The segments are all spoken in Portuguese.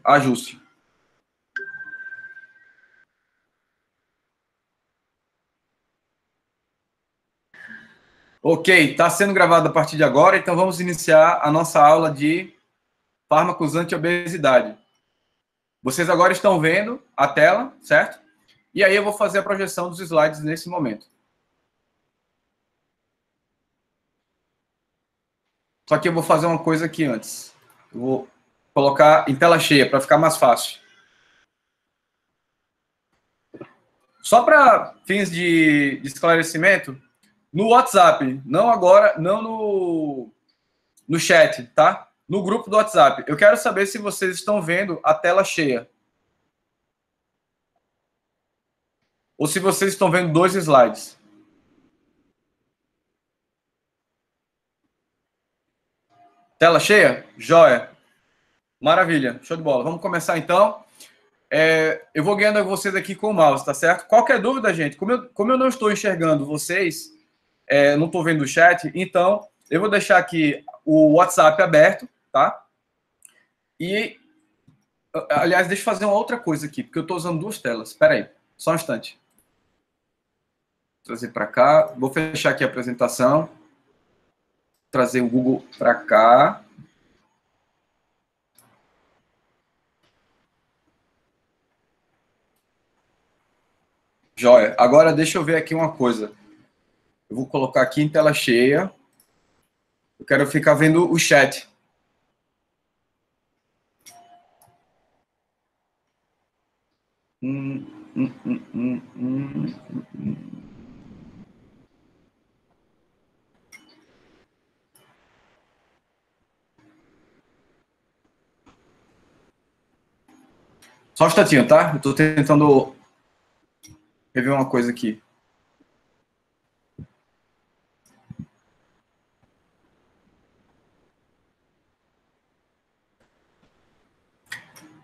ajuste. Ok, está sendo gravado a partir de agora, então vamos iniciar a nossa aula de fármacos anti-obesidade. Vocês agora estão vendo a tela, certo? E aí eu vou fazer a projeção dos slides nesse momento. Só que eu vou fazer uma coisa aqui antes. Eu vou colocar em tela cheia para ficar mais fácil. Só para fins de esclarecimento, no WhatsApp, não agora, não no chat, tá? No grupo do WhatsApp. Eu quero saber se vocês estão vendo a tela cheia. Ou se vocês estão vendo 2 slides. Tela cheia? Joia. Maravilha. Show de bola. Vamos começar então. Eu vou guiando vocês aqui com o mouse, tá certo? Qualquer dúvida, gente, como eu não estou enxergando vocês, não estou vendo o chat, então eu vou deixar aqui o WhatsApp aberto, tá? E, aliás, deixa eu fazer uma outra coisa aqui, porque eu estou usando 2 telas. Espera aí, só um instante. Vou trazer para cá. Vou fechar aqui a apresentação. Trazer o Google para cá. Joia. Agora deixa eu ver aqui uma coisa. Eu vou colocar aqui em tela cheia. Eu quero ficar vendo o chat. Só um instantinho, tá? Eu estou tentando rever uma coisa aqui.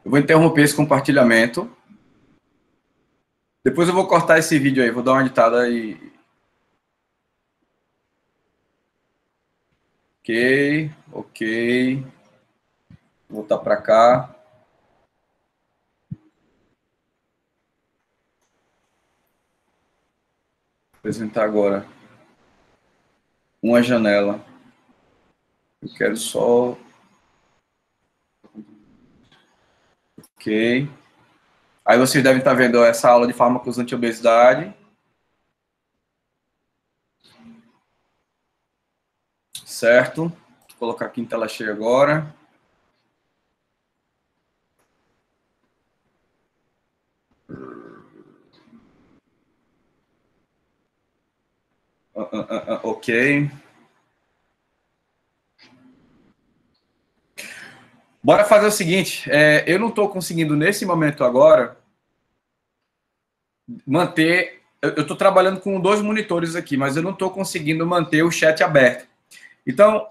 Eu vou interromper esse compartilhamento. Depois eu vou cortar esse vídeo aí, vou dar uma editada e... Ok. Vou voltar para cá. Vou apresentar agora uma janela. Eu quero só... Ok. Aí vocês devem estar vendo essa aula de fármacos anti-obesidade. Certo. Vou colocar aqui em tela cheia agora. Ok. Bora fazer o seguinte. Eu não estou conseguindo, nesse momento agora, manter... Eu estou trabalhando com 2 monitores aqui, mas eu não estou conseguindo manter o chat aberto. Então,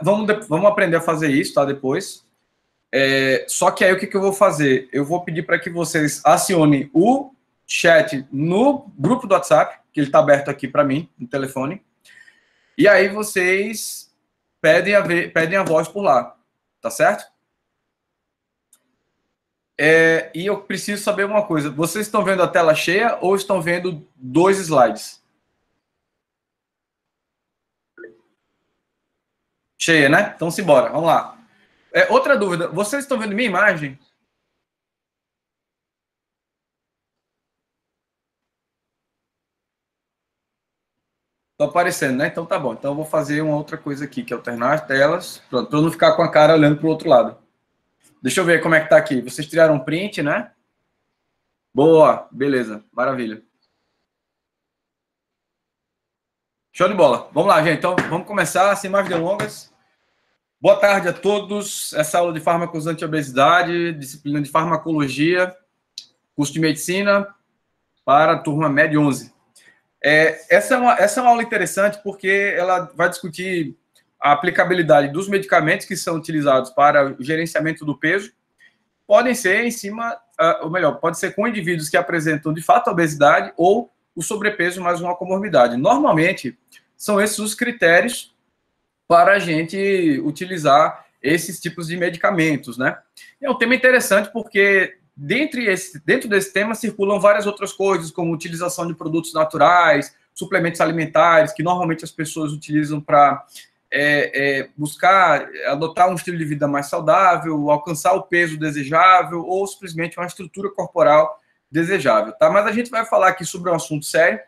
vamos aprender a fazer isso, tá? Depois. Só que aí o que eu vou fazer? Eu vou pedir para que vocês acionem o chat no grupo do WhatsApp, que ele está aberto aqui para mim, no telefone. E aí vocês pedem a voz por lá, tá certo? E eu preciso saber uma coisa. Vocês estão vendo a tela cheia ou estão vendo 2 slides? Cheia, né? Então, simbora. Vamos lá. Outra dúvida. Vocês estão vendo minha imagem? Tô aparecendo, né? Então tá bom. Então eu vou fazer uma outra coisa aqui, que é alternar as telas. Pronto, para não ficar com a cara olhando para o outro lado. Deixa eu ver como é que tá aqui. Vocês tiraram um print, né? Boa, beleza, maravilha. Show de bola. Vamos lá, gente. Então vamos começar, sem mais delongas. Boa tarde a todos. Essa aula de fármacos anti-obesidade, disciplina de farmacologia, curso de medicina para a turma média 11. Essa é uma aula interessante porque ela vai discutir a aplicabilidade dos medicamentos que são utilizados para o gerenciamento do peso. Podem ser em cima, ou melhor, pode ser com indivíduos que apresentam de fato a obesidade ou o sobrepeso mais uma comorbidade. Normalmente, são esses os critérios para a gente utilizar esses tipos de medicamentos, né? É um tema interessante porque dentro desse tema circulam várias outras coisas, como utilização de produtos naturais, suplementos alimentares, que normalmente as pessoas utilizam para buscar adotar um estilo de vida mais saudável, alcançar o peso desejável ou simplesmente uma estrutura corporal desejável, tá? Mas a gente vai falar aqui sobre um assunto sério,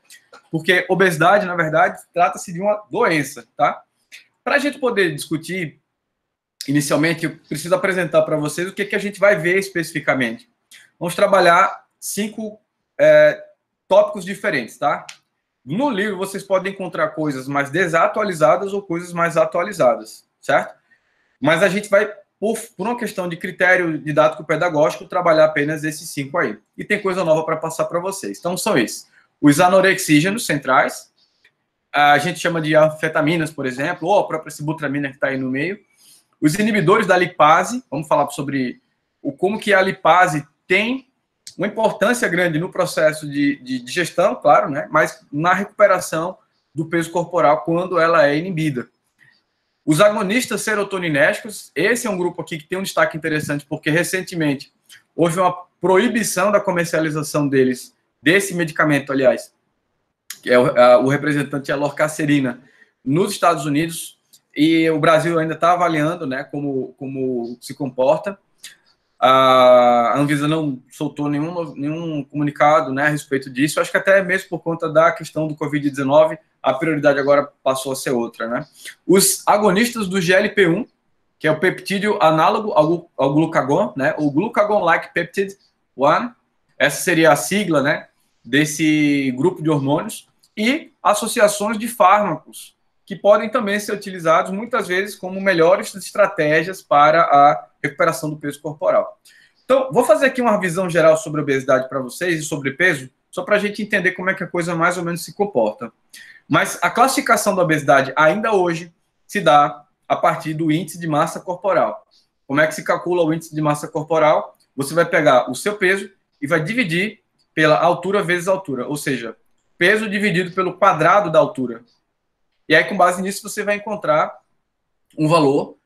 porque obesidade, na verdade, trata-se de uma doença, tá? Para a gente poder discutir, inicialmente, eu preciso apresentar para vocês o que a gente vai ver especificamente. Vamos trabalhar 5 tópicos diferentes, tá? No livro, vocês podem encontrar coisas mais desatualizadas ou coisas mais atualizadas, certo? Mas a gente vai, por uma questão de critério didático-pedagógico, trabalhar apenas esses 5 aí. E tem coisa nova para passar para vocês. Então, são esses. Os anorexígenos centrais, a gente chama de anfetaminas, por exemplo, ou a própria sibutramina que está aí no meio. Os inibidores da lipase, vamos falar sobre como que a lipase tem uma importância grande no processo de digestão, claro, né? Mas na recuperação do peso corporal quando ela é inibida. Os agonistas serotoninérgicos, esse é um grupo aqui que tem um destaque interessante, porque recentemente houve uma proibição da comercialização desse medicamento, aliás, que é o representante é a lorcacerina, nos Estados Unidos, e o Brasil ainda está avaliando, né, como se comporta. A Anvisa não soltou nenhum comunicado, né, a respeito disso. Acho que até mesmo por conta da questão do Covid-19, a prioridade agora passou a ser outra, né? Os agonistas do GLP-1, que é o peptídeo análogo ao glucagon, né? O glucagon-like peptide 1, essa seria a sigla, né, desse grupo de hormônios, e associações de fármacos, que podem também ser utilizados muitas vezes como melhores estratégias para a recuperação do peso corporal. Então, vou fazer aqui uma visão geral sobre obesidade para vocês e sobre peso, só para a gente entender como é que a coisa mais ou menos se comporta. Mas a classificação da obesidade ainda hoje se dá a partir do índice de massa corporal. Como é que se calcula o índice de massa corporal? Você vai pegar o seu peso e vai dividir pela altura vezes altura, ou seja, peso dividido pelo quadrado da altura. E aí, com base nisso, você vai encontrar um valor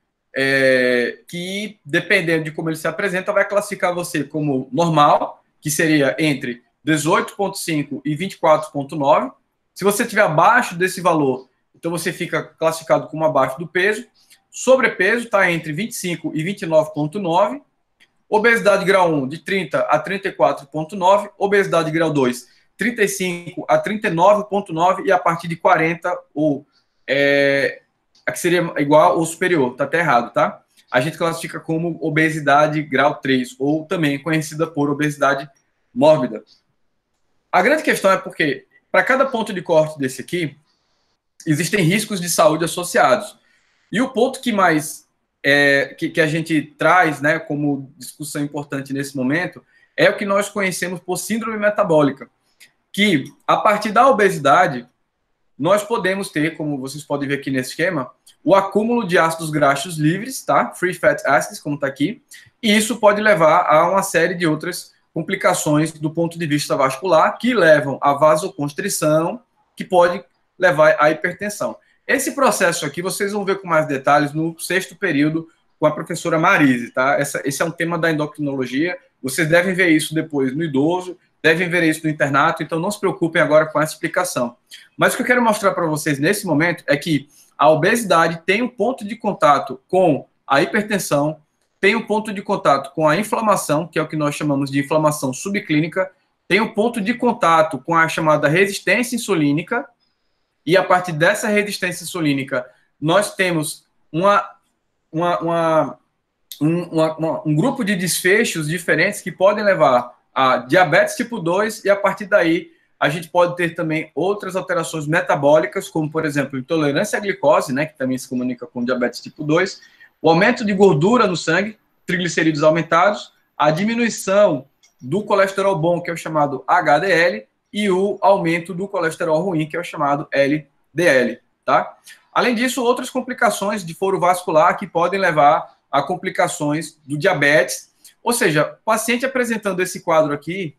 que, dependendo de como ele se apresenta, vai classificar você como normal, que seria entre 18,5 e 24,9. Se você estiver abaixo desse valor, então você fica classificado como abaixo do peso. Sobrepeso está entre 25 e 29,9. Obesidade grau 1, de 30 a 34,9. Obesidade grau 2, 35 a 39,9. E a partir de 40, que seria igual ou superior, tá até errado, tá? A gente classifica como obesidade grau 3, ou também conhecida por obesidade mórbida. A grande questão é porque, para cada ponto de corte desse aqui, existem riscos de saúde associados. E o ponto que mais que a gente traz, né, como discussão importante nesse momento é o que nós conhecemos por síndrome metabólica, que, a partir da obesidade, nós podemos ter, como vocês podem ver aqui nesse esquema, o acúmulo de ácidos graxos livres, tá? Free fat acids, como está aqui, e isso pode levar a uma série de outras complicações do ponto de vista vascular, que levam à vasoconstrição, que pode levar à hipertensão. Esse processo aqui, vocês vão ver com mais detalhes no 6º período com a professora Marise, tá? Esse é um tema da endocrinologia, vocês devem ver isso depois no idoso, devem ver isso no internato, então não se preocupem agora com essa explicação. Mas o que eu quero mostrar para vocês nesse momento é que a obesidade tem um ponto de contato com a hipertensão, tem um ponto de contato com a inflamação, que é o que nós chamamos de inflamação subclínica, tem um ponto de contato com a chamada resistência insulínica, e a partir dessa resistência insulínica, nós temos um grupo de desfechos diferentes que podem levar a diabetes tipo 2, e a partir daí a gente pode ter também outras alterações metabólicas, como, por exemplo, intolerância à glicose, né, que também se comunica com diabetes tipo 2, o aumento de gordura no sangue, triglicerídeos aumentados, a diminuição do colesterol bom, que é o chamado HDL, e o aumento do colesterol ruim, que é o chamado LDL, tá? Além disso, outras complicações de foro vascular que podem levar a complicações do diabetes. Ou seja, o paciente apresentando esse quadro aqui,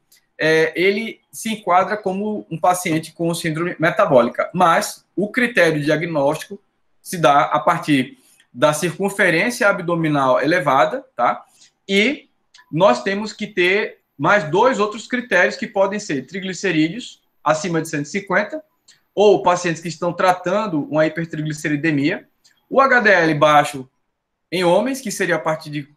ele se enquadra como um paciente com síndrome metabólica, mas o critério diagnóstico se dá a partir da circunferência abdominal elevada, tá? E nós temos que ter mais dois outros critérios que podem ser triglicerídeos acima de 150, ou pacientes que estão tratando uma hipertrigliceridemia, o HDL baixo em homens, que seria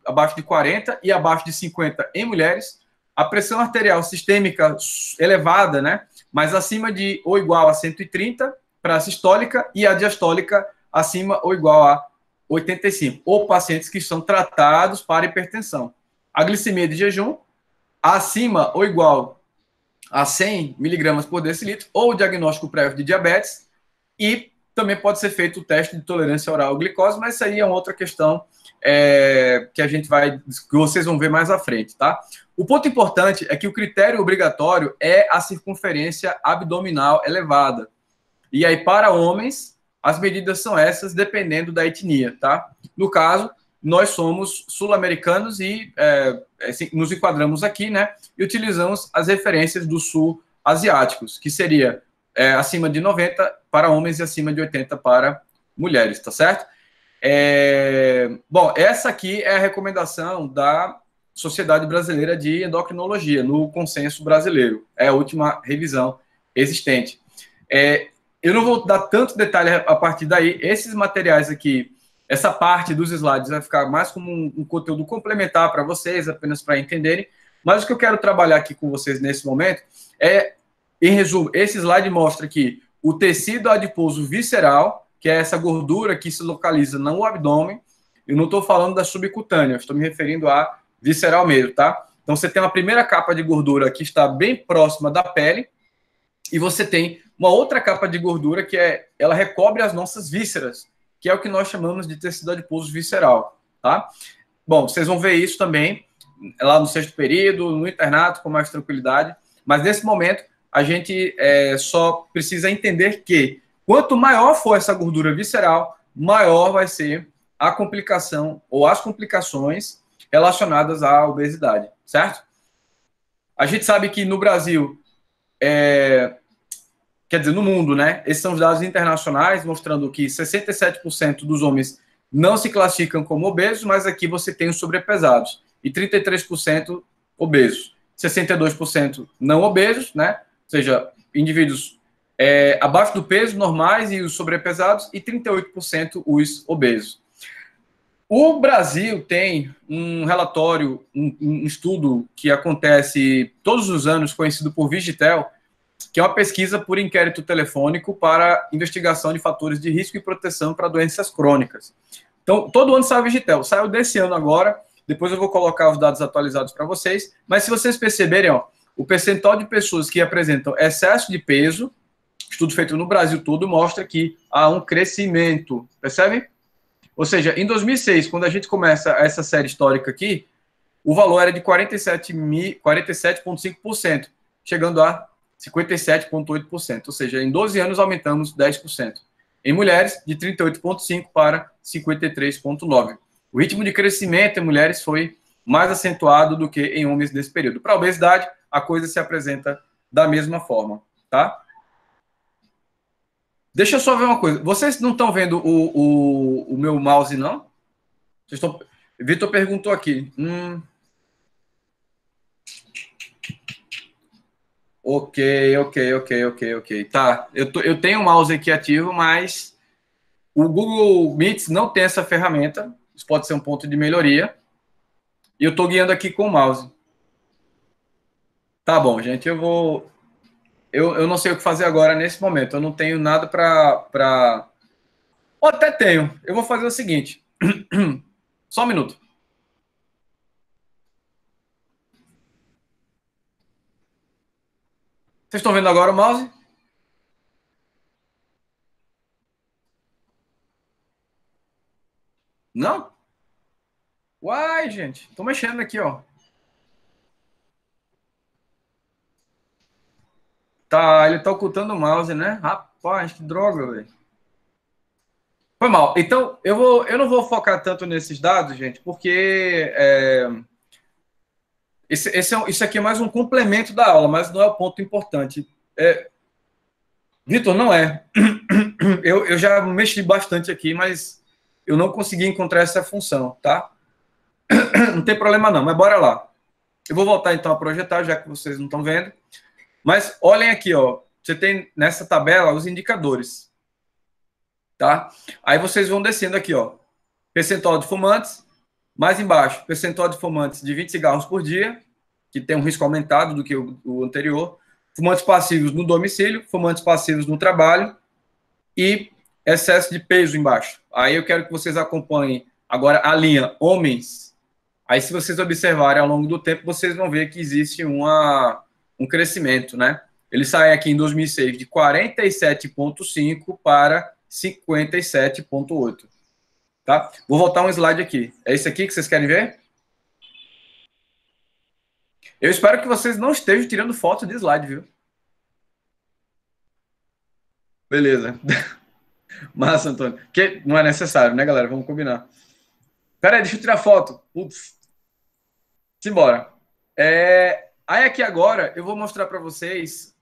abaixo de 40 e abaixo de 50 em mulheres, a pressão arterial sistêmica elevada, né? Mas acima de ou igual a 130 para a sistólica e a diastólica acima ou igual a 85, ou pacientes que estão tratados para hipertensão. A glicemia de jejum acima ou igual a 100 miligramas por decilitro, ou diagnóstico prévio de diabetes, e também pode ser feito o teste de tolerância oral à glicose, mas isso aí é uma outra questão que a gente que vocês vão ver mais à frente, tá? O ponto importante é que o critério obrigatório é a circunferência abdominal elevada. E aí, para homens, as medidas são essas, dependendo da etnia, tá? No caso, nós somos sul-americanos e nos enquadramos aqui, né? E utilizamos as referências do sul asiáticos, que seria acima de 90 para homens e acima de 80 para mulheres, tá certo? Bom, essa aqui é a recomendação da Sociedade Brasileira de Endocrinologia, no consenso brasileiro. É a última revisão existente. Eu não vou dar tanto detalhe a partir daí. Esses materiais aqui, essa parte dos slides vai ficar mais como um conteúdo complementar para vocês, apenas para entenderem. Mas o que eu quero trabalhar aqui com vocês nesse momento em resumo, esse slide mostra que o tecido adiposo visceral, que é essa gordura que se localiza no abdômen, eu não estou falando da subcutânea, estou me referindo a visceral mesmo, tá? Então, você tem uma primeira capa de gordura que está bem próxima da pele, e você tem uma outra capa de gordura que ela recobre as nossas vísceras, que é o que nós chamamos de tecido adiposo visceral, tá? Bom, vocês vão ver isso também lá no sexto período, no internato, com mais tranquilidade, mas nesse momento a gente só precisa entender que quanto maior for essa gordura visceral, maior vai ser a complicação ou as complicações relacionadas à obesidade, certo? A gente sabe que no Brasil, quer dizer, no mundo, né? Esses são os dados internacionais mostrando que 67% dos homens não se classificam como obesos, mas aqui você tem os sobrepesados e 33% obesos, 62% não obesos, né? Ou seja, indivíduos abaixo do peso, normais e os sobrepesados, e 38% os obesos. O Brasil tem um relatório, um estudo que acontece todos os anos, conhecido por Vigitel, que é uma pesquisa por inquérito telefônico para investigação de fatores de risco e proteção para doenças crônicas. Então, todo ano sai o Vigitel. Saiu desse ano agora, depois eu vou colocar os dados atualizados para vocês, mas se vocês perceberem, ó, o percentual de pessoas que apresentam excesso de peso, estudo feito no Brasil todo, mostra que há um crescimento, percebe? Ou seja, em 2006, quando a gente começa essa série histórica aqui, o valor era de 47,5%, chegando a 57,8%. Ou seja, em 12 anos aumentamos 10%. Em mulheres, de 38,5% para 53,9%. O ritmo de crescimento em mulheres foi mais acentuado do que em homens nesse período. Para a obesidade, a coisa se apresenta da mesma forma, tá? Deixa eu só ver uma coisa. Vocês não estão vendo o meu mouse, não? Vitor perguntou aqui. Ok. Tá, eu tenho o mouse aqui ativo, mas o Google Meets não tem essa ferramenta. Isso pode ser um ponto de melhoria. E eu estou guiando aqui com o mouse. Tá bom, gente, eu não sei o que fazer agora nesse momento. Eu não tenho nada para... Ou até tenho. Eu vou fazer o seguinte. Só um minuto. Vocês estão vendo agora o mouse? Não? Uai, gente. Estou mexendo aqui, ó. Tá, ele tá ocultando o mouse, né? Rapaz, que droga, velho. Foi mal. Então, eu não vou focar tanto nesses dados, gente, porque isso aqui é mais um complemento da aula, mas não é o ponto importante. Vitor, não é. Eu já mexi bastante aqui, mas eu não consegui encontrar essa função, tá? Não tem problema não, mas bora lá. Eu vou voltar então a projetar, já que vocês não estão vendo. Mas olhem aqui, ó. Você tem nessa tabela os indicadores, tá? Aí vocês vão descendo aqui, ó. Percentual de fumantes, mais embaixo, percentual de fumantes de 20 cigarros por dia, que tem um risco aumentado do que o anterior. Fumantes passivos no domicílio, fumantes passivos no trabalho e excesso de peso embaixo. Aí eu quero que vocês acompanhem agora a linha homens. Aí, se vocês observarem ao longo do tempo, vocês vão ver que existe um crescimento, né? Ele sai aqui em 2006 de 47,5 para 57,8. Tá? Vou voltar um slide aqui. É esse aqui que vocês querem ver? Eu espero que vocês não estejam tirando foto de slide, viu? Beleza. Massa, Antônio. Que não é necessário, né, galera? Vamos combinar. Pera aí, deixa eu tirar foto. Putz. Simbora. Aí aqui agora eu vou mostrar para vocês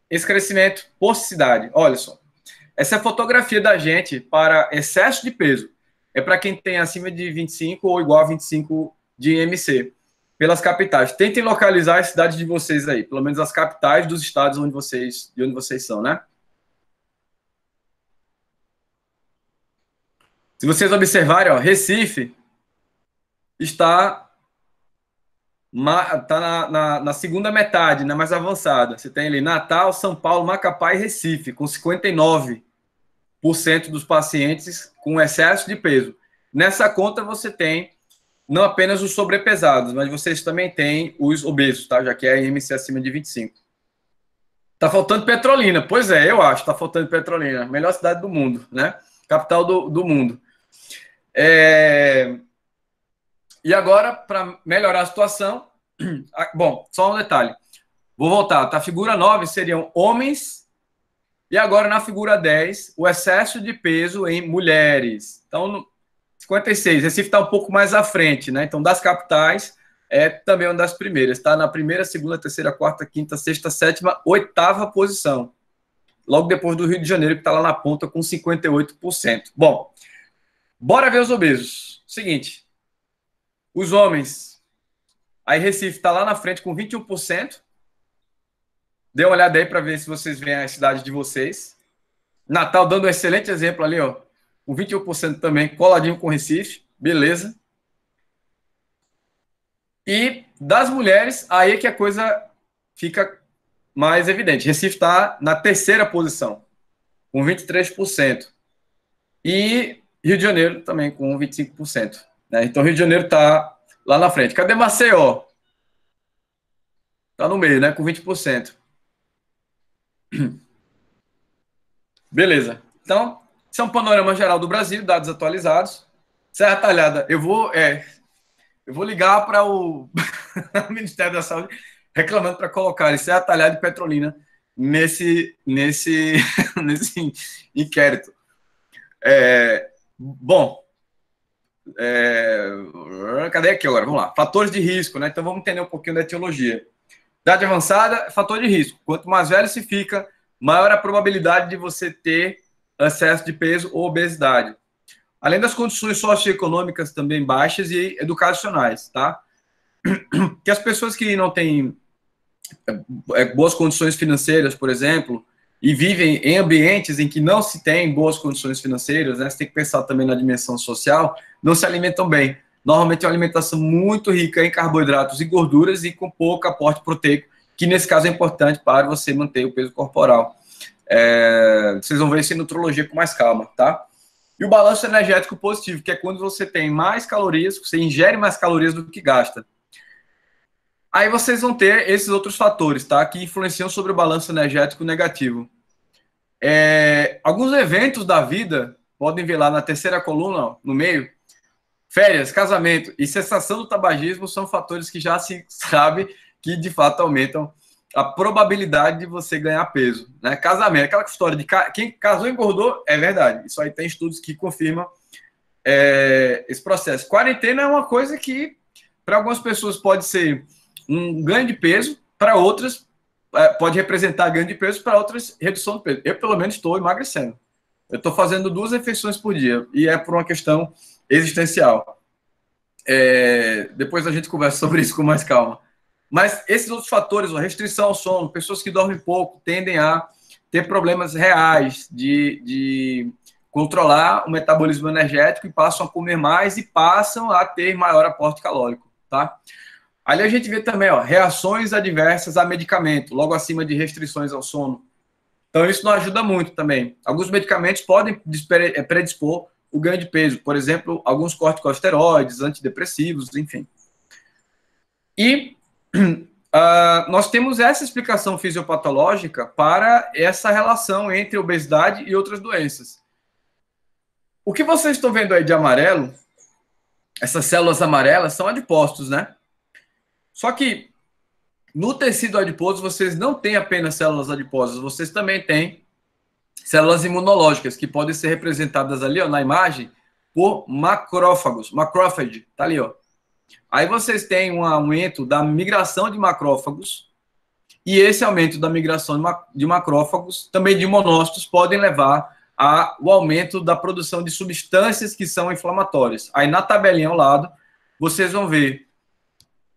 esse crescimento por cidade. Olha só. Essa é a fotografia da gente para excesso de peso. É para quem tem acima de 25 ou igual a 25 de IMC. Pelas capitais. Tentem localizar as cidades de vocês aí. Pelo menos as capitais dos estados de onde vocês são, né? Se vocês observarem, ó, Recife está na segunda metade, na mais avançada. Você tem ali Natal, São Paulo, Macapá e Recife, com 59% dos pacientes com excesso de peso. Nessa conta você tem não apenas os sobrepesados, mas vocês também têm os obesos, tá? Já que é IMC acima de 25. Tá faltando Petrolina. Pois é, eu acho, tá faltando Petrolina. Melhor cidade do mundo, né? Capital do mundo. E agora, para melhorar a situação, bom, só um detalhe. Vou voltar, tá? A figura 9 seriam homens, e agora na figura 10, o excesso de peso em mulheres. Então, no 56, Recife está um pouco mais à frente, né? Então, das capitais, é também uma das primeiras, tá? Na primeira, segunda, terceira, quarta, quinta, sexta, sétima, oitava posição. Logo depois do Rio de Janeiro, que está lá na ponta com 58%. Bom, bora ver os obesos. Seguinte, os homens, aí Recife está lá na frente com 21%. Dê uma olhada aí para ver se vocês veem a cidade de vocês. Natal dando um excelente exemplo ali, ó. Com 21% também, coladinho com Recife. Beleza. E das mulheres, aí é que a coisa fica mais evidente. Recife está na terceira posição, com 23%. E Rio de Janeiro também com 25%. Né? Então, Rio de Janeiro está lá na frente. Cadê Maceió? Está no meio, né? Com 20%. Beleza. Então, esse é um panorama geral do Brasil, dados atualizados. Serra Talhada, eu vou ligar para o Ministério da Saúde reclamando para colocar Serra Talhada e Petrolina nesse inquérito. Bom, cadê aqui agora? Vamos lá. Fatores de risco, né? Então vamos entender um pouquinho da etiologia. Idade avançada, fator de risco. Quanto mais velho se fica, maior a probabilidade de você ter excesso de peso ou obesidade. Além das condições socioeconômicas também baixas e educacionais, tá? Que as pessoas que não têm boas condições financeiras, por exemplo, e vivem em ambientes em que não se tem boas condições financeiras, né? Você tem que pensar também na dimensão social, não se alimentam bem. Normalmente é uma alimentação muito rica em carboidratos e gorduras e com pouco aporte proteico, que nesse caso é importante para você manter o peso corporal. Vocês vão ver isso em nutrologia com mais calma, tá? E o balanço energético positivo, que é quando você tem mais calorias, você ingere mais calorias do que gasta. Aí vocês vão ter esses outros fatores, tá? Que influenciam sobre o balanço energético negativo. Alguns eventos da vida, podem ver lá na terceira coluna, ó, no meio, férias, casamento e cessação do tabagismo são fatores que já se sabe que de fato aumentam a probabilidade de você ganhar peso, né? Casamento, aquela história de quem casou e engordou, é verdade. Isso aí tem estudos que confirmam esse processo. Quarentena é uma coisa que, para algumas pessoas, pode ser um ganho de peso, para outras, pode representar ganho de peso, para outras, redução de peso. Eu, pelo menos, estou emagrecendo. Eu estou fazendo 2 refeições por dia, e é por uma questão existencial. Depois a gente conversa sobre isso com mais calma. Mas esses outros fatores, a restrição ao sono, pessoas que dormem pouco, tendem a ter problemas reais de controlar o metabolismo energético e passam a comer mais e passam a ter maior aporte calórico, tá? Ali a gente vê também, ó, reações adversas a medicamento, logo acima de restrições ao sono. Então, isso não ajuda muito também. Alguns medicamentos podem predispor o ganho de peso, por exemplo, alguns corticosteroides, antidepressivos, enfim. E nós temos essa explicação fisiopatológica para essa relação entre obesidade e outras doenças. O que vocês estão vendo aí de amarelo, essas células amarelas, são adipócitos, né? Só que no tecido adiposo, vocês não têm apenas células adiposas, vocês também têm células imunológicas, que podem ser representadas ali, ó, na imagem, por macrófagos. Macrófage, tá ali, ó. Aí vocês têm um aumento da migração de macrófagos, e esse aumento da migração de macrófagos, também de monócitos, podem levar ao aumento da produção de substâncias que são inflamatórias. Aí na tabelinha ao lado, vocês vão ver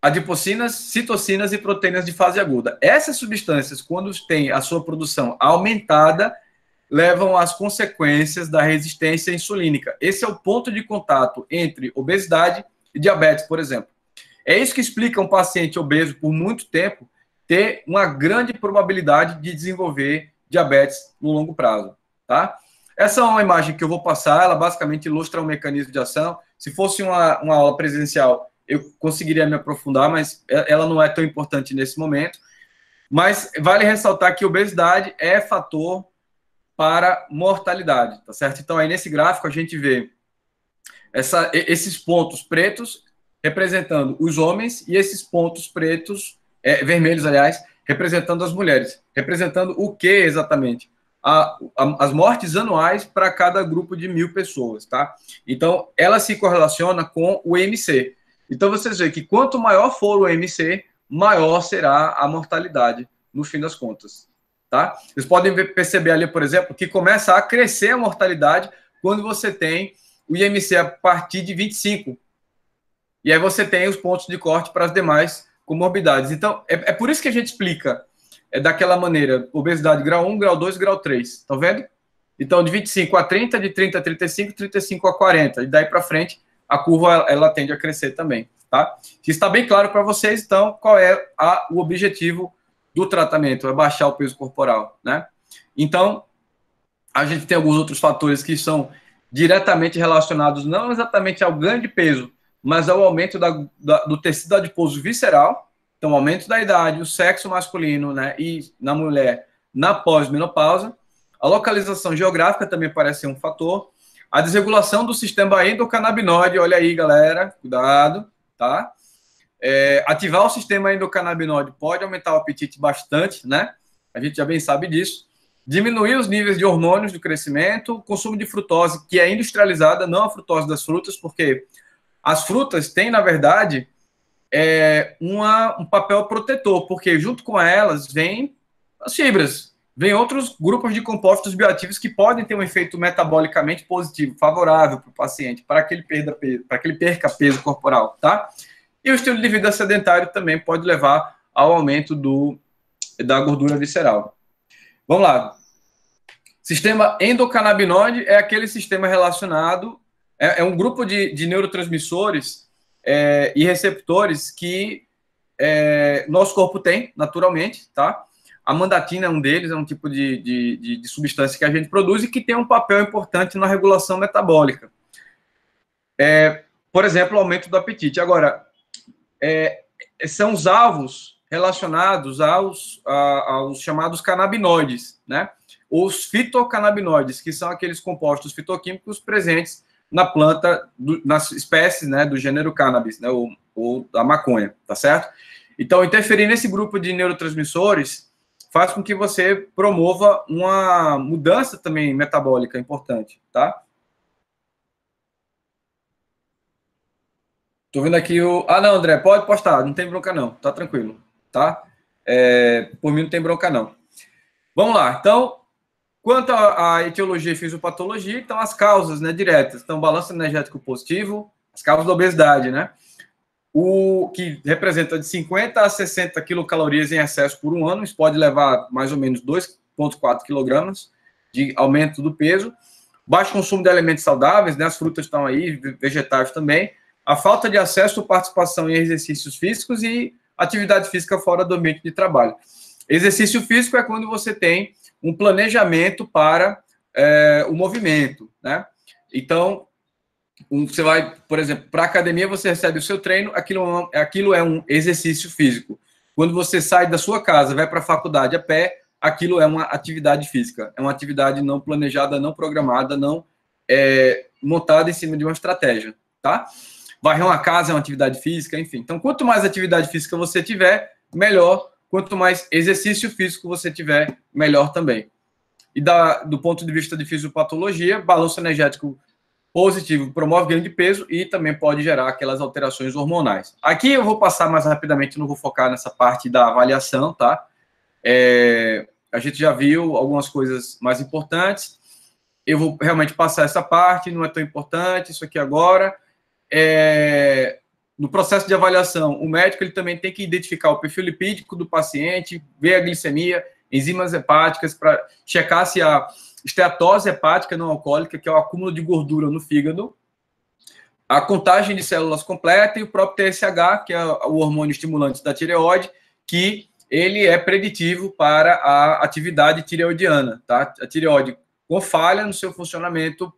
adipocinas, citocinas e proteínas de fase aguda. Essas substâncias, quando têm a sua produção aumentada, levam às consequências da resistência insulínica. Esse é o ponto de contato entre obesidade e diabetes, por exemplo. É isso que explica um paciente obeso por muito tempo ter uma grande probabilidade de desenvolver diabetes no longo prazo, tá? Essa é uma imagem que eu vou passar, ela basicamente ilustra o mecanismo de ação. Se fosse uma aula presencial, eu conseguiria me aprofundar, mas ela não é tão importante nesse momento. Mas vale ressaltar que obesidade é fator para mortalidade, tá certo? Então, aí nesse gráfico a gente vê esses pontos pretos representando os homens e esses pontos pretos, vermelhos, aliás, representando as mulheres. Representando o que exatamente? As mortes anuais para cada grupo de 1.000 pessoas, tá? Então, ela se correlaciona com o IMC. Então, vocês veem que quanto maior for o IMC, maior será a mortalidade, no fim das contas, tá? Vocês podem perceber ali, por exemplo, que começa a crescer a mortalidade quando você tem o IMC a partir de 25. E aí você tem os pontos de corte para as demais comorbidades. Então, é por isso que a gente explica daquela maneira, obesidade grau 1, grau 2, grau 3. Estão vendo? Então, de 25 a 30, de 30 a 35, 35 a 40. E daí para frente, a curva ela tende a crescer também, tá? Se está bem claro para vocês, então, qual é o objetivo do tratamento? É baixar o peso corporal, né? Então, a gente tem alguns outros fatores que são diretamente relacionados, não exatamente ao ganho de peso, mas ao aumento do tecido adiposo visceral. Então, aumento da idade, o sexo masculino, né, e na mulher, na pós-menopausa. A localização geográfica também parece ser um fator. A desregulação do sistema endocannabinoide, olha aí, galera, cuidado, tá? Ativar o sistema endocannabinoide pode aumentar o apetite bastante, né? A gente já bem sabe disso. Diminuir os níveis de hormônios do crescimento, consumo de frutose, que é industrializada, não a frutose das frutas, porque as frutas têm, na verdade, um papel protetor, porque junto com elas vêm as fibras, vêm outros grupos de compostos bioativos que podem ter um efeito metabolicamente positivo, favorável para o paciente, para que ele perca peso corporal, tá? E o estilo de vida sedentário também pode levar ao aumento da gordura visceral. Vamos lá. Sistema endocannabinoide é aquele sistema relacionado, é um grupo de neurotransmissores e receptores que nosso corpo tem, naturalmente, tá? A mandatina é um deles, é um tipo de substância que a gente produz e que tem um papel importante na regulação metabólica. Por exemplo, o aumento do apetite. Agora, são os alvos relacionados aos chamados canabinoides, né? Os fitocannabinoides, que são aqueles compostos fitoquímicos presentes na planta, nas espécies, né, do gênero cannabis, né, ou da maconha, tá certo? Então, interferir nesse grupo de neurotransmissores faz com que você promova uma mudança também metabólica importante, tá? Tô vendo aqui o... Ah, não, André, pode postar, não tem bronca não, tá tranquilo, tá? Por mim não tem bronca não. Vamos lá, então, Quanto à etiologia e fisiopatologia, então as causas, né, diretas. Então, balanço energético positivo, as causas da obesidade, né? O que representa de 50 a 60 quilocalorias em excesso por um ano, isso pode levar mais ou menos 2,4 quilogramas de aumento do peso. Baixo consumo de alimentos saudáveis, né? As frutas estão aí, vegetais também. A falta de acesso ou participação em exercícios físicos e atividade física fora do ambiente de trabalho. Exercício físico é quando você tem um planejamento para o movimento, né? Então, você vai, por exemplo, para a academia, você recebe o seu treino, aquilo é um exercício físico. Quando você sai da sua casa, vai para a faculdade a pé, aquilo é uma atividade física. É uma atividade não planejada, não programada, não montada em cima de uma estratégia, tá? Varrer uma casa é uma atividade física, enfim. Então, quanto mais atividade física você tiver, melhor. Quanto mais exercício físico você tiver, melhor também. E do ponto de vista de fisiopatologia, balanço energético positivo promove ganho de peso e também pode gerar aquelas alterações hormonais. Aqui eu vou passar mais rapidamente, não vou focar nessa parte da avaliação, tá? A gente já viu algumas coisas mais importantes. Eu vou realmente passar essa parte, não é tão importante isso aqui agora. No processo de avaliação, o médico ele também tem que identificar o perfil lipídico do paciente, ver a glicemia, enzimas hepáticas, para checar se a esteatose hepática não alcoólica, que é o acúmulo de gordura no fígado, a contagem de células completa e o próprio TSH, que é o hormônio estimulante da tireoide, que ele é preditivo para a atividade tireoidiana, tá? A tireoide com falha no seu funcionamento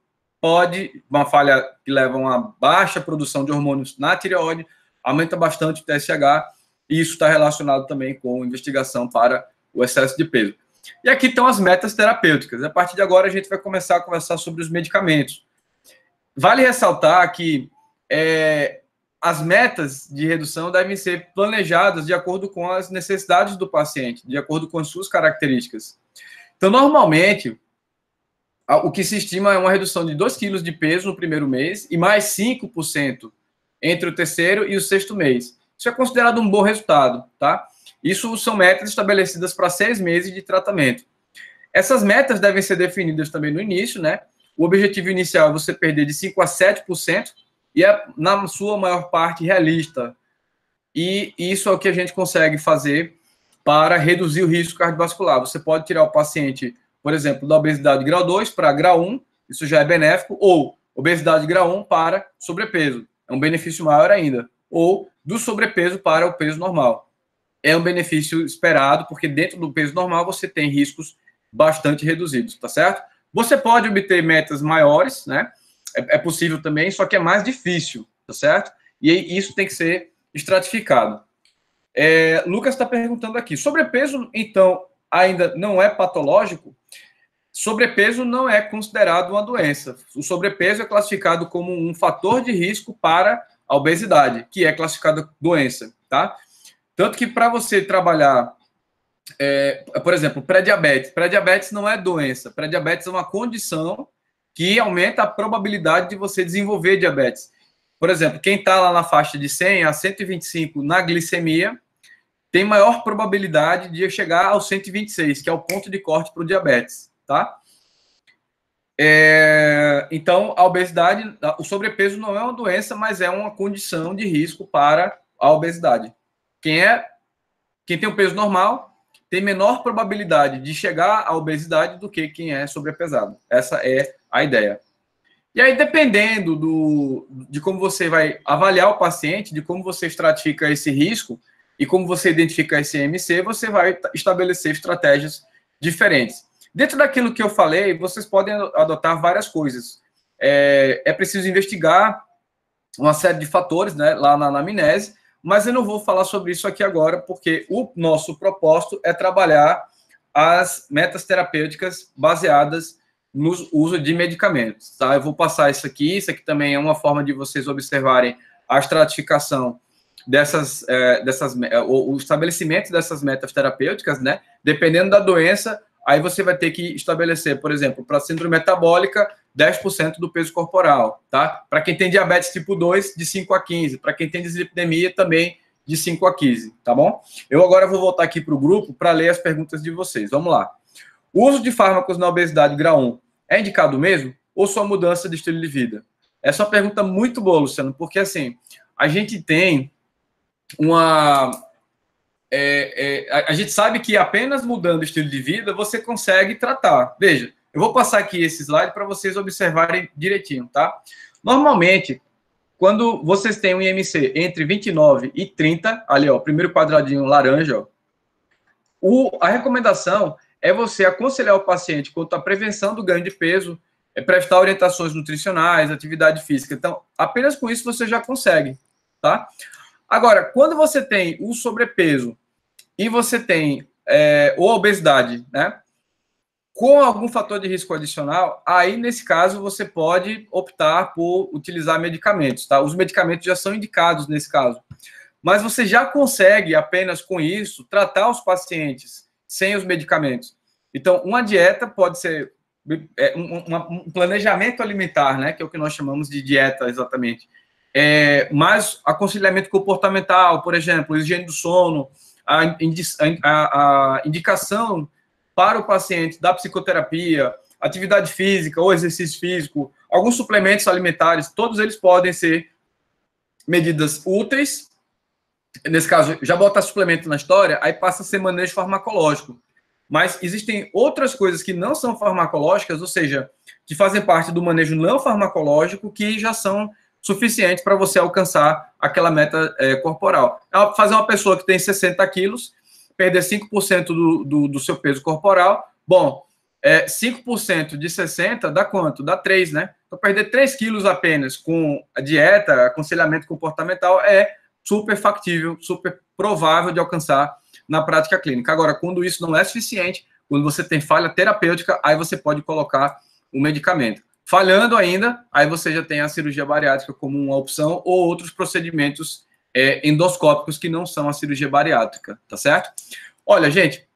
uma falha que leva a uma baixa produção de hormônios na tireoide, aumenta bastante o TSH, e isso está relacionado também com investigação para o excesso de peso. E aqui estão as metas terapêuticas. A partir de agora, a gente vai começar a conversar sobre os medicamentos. Vale ressaltar que as metas de redução devem ser planejadas de acordo com as necessidades do paciente, de acordo com as suas características. Então, normalmente, o que se estima é uma redução de 2 quilos de peso no primeiro mês e mais 5% entre o terceiro e o sexto mês. Isso é considerado um bom resultado, tá? Isso são metas estabelecidas para 6 meses de tratamento. Essas metas devem ser definidas também no início, né? O objetivo inicial é você perder de 5% a 7% e é, na sua maior parte, realista. E isso é o que a gente consegue fazer para reduzir o risco cardiovascular. Você pode tirar o paciente, por exemplo, da obesidade grau 2 para grau 1, isso já é benéfico, ou obesidade grau 1 para sobrepeso, é um benefício maior ainda, ou do sobrepeso para o peso normal. É um benefício esperado, porque dentro do peso normal você tem riscos bastante reduzidos, tá certo? Você pode obter metas maiores, né? É possível também, só que é mais difícil, tá certo? E isso tem que ser estratificado. Lucas está perguntando aqui, sobrepeso, então, ainda não é patológico? Sobrepeso não é considerado uma doença. O sobrepeso é classificado como um fator de risco para a obesidade, que é classificada doença, tá? Tanto que para você trabalhar, por exemplo, pré-diabetes. Pré-diabetes não é doença. Pré-diabetes é uma condição que aumenta a probabilidade de você desenvolver diabetes. Por exemplo, quem está lá na faixa de 100 a 125 na glicemia tem maior probabilidade de chegar ao 126, que é o ponto de corte para o diabetes, tá? Então, a obesidade, o sobrepeso não é uma doença, mas é uma condição de risco para a obesidade. Quem tem um peso normal tem menor probabilidade de chegar à obesidade do que quem é sobrepesado. Essa é a ideia. E aí, dependendo de como você vai avaliar o paciente, de como você estratifica esse risco e como você identifica esse MC, você vai estabelecer estratégias diferentes. Dentro daquilo que eu falei, vocês podem adotar várias coisas. É preciso investigar uma série de fatores, né, lá na anamnese, mas eu não vou falar sobre isso aqui agora, porque o nosso propósito é trabalhar as metas terapêuticas baseadas no uso de medicamentos, tá? Eu vou passar isso aqui também é uma forma de vocês observarem a estratificação o estabelecimento dessas metas terapêuticas, né? Dependendo da doença, aí você vai ter que estabelecer, por exemplo, para síndrome metabólica, 10% do peso corporal, tá? Para quem tem diabetes tipo 2, de 5 a 15. Para quem tem dislipidemia, também de 5 a 15, tá bom? Eu agora vou voltar aqui para o grupo para ler as perguntas de vocês. Vamos lá. O uso de fármacos na obesidade grau 1 é indicado mesmo? Ou só mudança de estilo de vida? Essa é uma pergunta muito boa, Luciano, porque assim, a gente tem uma... a gente sabe que apenas mudando o estilo de vida você consegue tratar. Veja, eu vou passar aqui esse slide para vocês observarem direitinho, tá? Normalmente, quando vocês têm um IMC entre 29 e 30, ali, ó, primeiro quadradinho laranja, ó, a recomendação é você aconselhar o paciente quanto à prevenção do ganho de peso, prestar orientações nutricionais, atividade física. Então, apenas com isso você já consegue, tá? Agora, quando você tem o sobrepeso e você tem ou obesidade, né, com algum fator de risco adicional, aí, nesse caso, você pode optar por utilizar medicamentos, tá? Os medicamentos já são indicados nesse caso. Mas você já consegue, apenas com isso, tratar os pacientes sem os medicamentos. Então, uma dieta pode ser um planejamento alimentar, né, que é o que nós chamamos de dieta, exatamente. Mas aconselhamento comportamental, por exemplo, higiene do sono, a indicação para o paciente da psicoterapia, atividade física ou exercício físico, alguns suplementos alimentares, todos eles podem ser medidas úteis. Nesse caso, já bota suplemento na história, aí passa a ser manejo farmacológico. Mas existem outras coisas que não são farmacológicas, ou seja, que fazem parte do manejo não farmacológico, que já são suficientes para você alcançar aquela meta corporal. Fazer uma pessoa que tem 60 quilos, perder 5% do seu peso corporal, bom, 5% de 60 dá quanto? Dá 3, né? Então, perder 3 quilos apenas com a dieta, aconselhamento comportamental, é super factível, super provável de alcançar na prática clínica. Agora, quando isso não é suficiente, quando você tem falha terapêutica, aí você pode colocar um medicamento. Falhando ainda, aí você já tem a cirurgia bariátrica como uma opção ou outros procedimentos endoscópicos que não são a cirurgia bariátrica, tá certo? Olha, gente,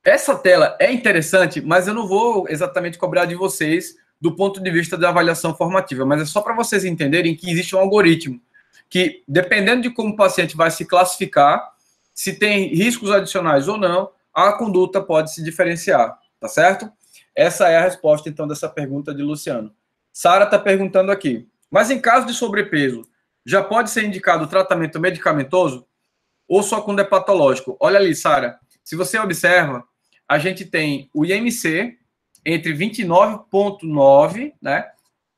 essa tela é interessante, mas eu não vou exatamente cobrar de vocês do ponto de vista da avaliação formativa, mas é só para vocês entenderem que existe um algoritmo que, dependendo de como o paciente vai se classificar, se tem riscos adicionais ou não, a conduta pode se diferenciar, tá certo? Essa é a resposta, então, dessa pergunta de Luciano. Sara está perguntando aqui, mas em caso de sobrepeso, já pode ser indicado tratamento medicamentoso ou só quando é patológico? Olha ali, Sara, se você observa, a gente tem o IMC entre 29,9, né,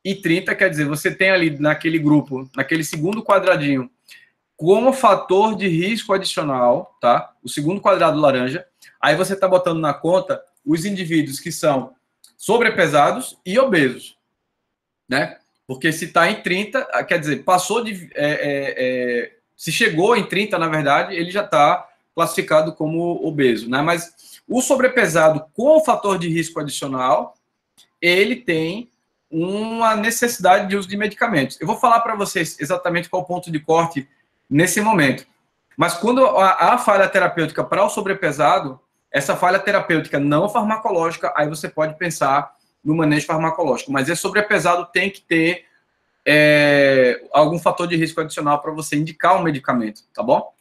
e 30, quer dizer, você tem ali naquele grupo, naquele segundo quadradinho, como fator de risco adicional, tá? O segundo quadrado laranja, aí você está botando na conta os indivíduos que são sobrepesados e obesos, né? Porque se está em 30, quer dizer, passou de... se chegou em 30, na verdade, ele já está classificado como obeso, né? Mas o sobrepesado com o fator de risco adicional, ele tem uma necessidade de uso de medicamentos. Eu vou falar para vocês exatamente qual o ponto de corte nesse momento. Mas quando há falha terapêutica para o sobrepesado, essa falha terapêutica não farmacológica, aí você pode pensar no manejo farmacológico. Mas esse sobrepesado tem que ter algum fator de risco adicional para você indicar um medicamento, tá bom?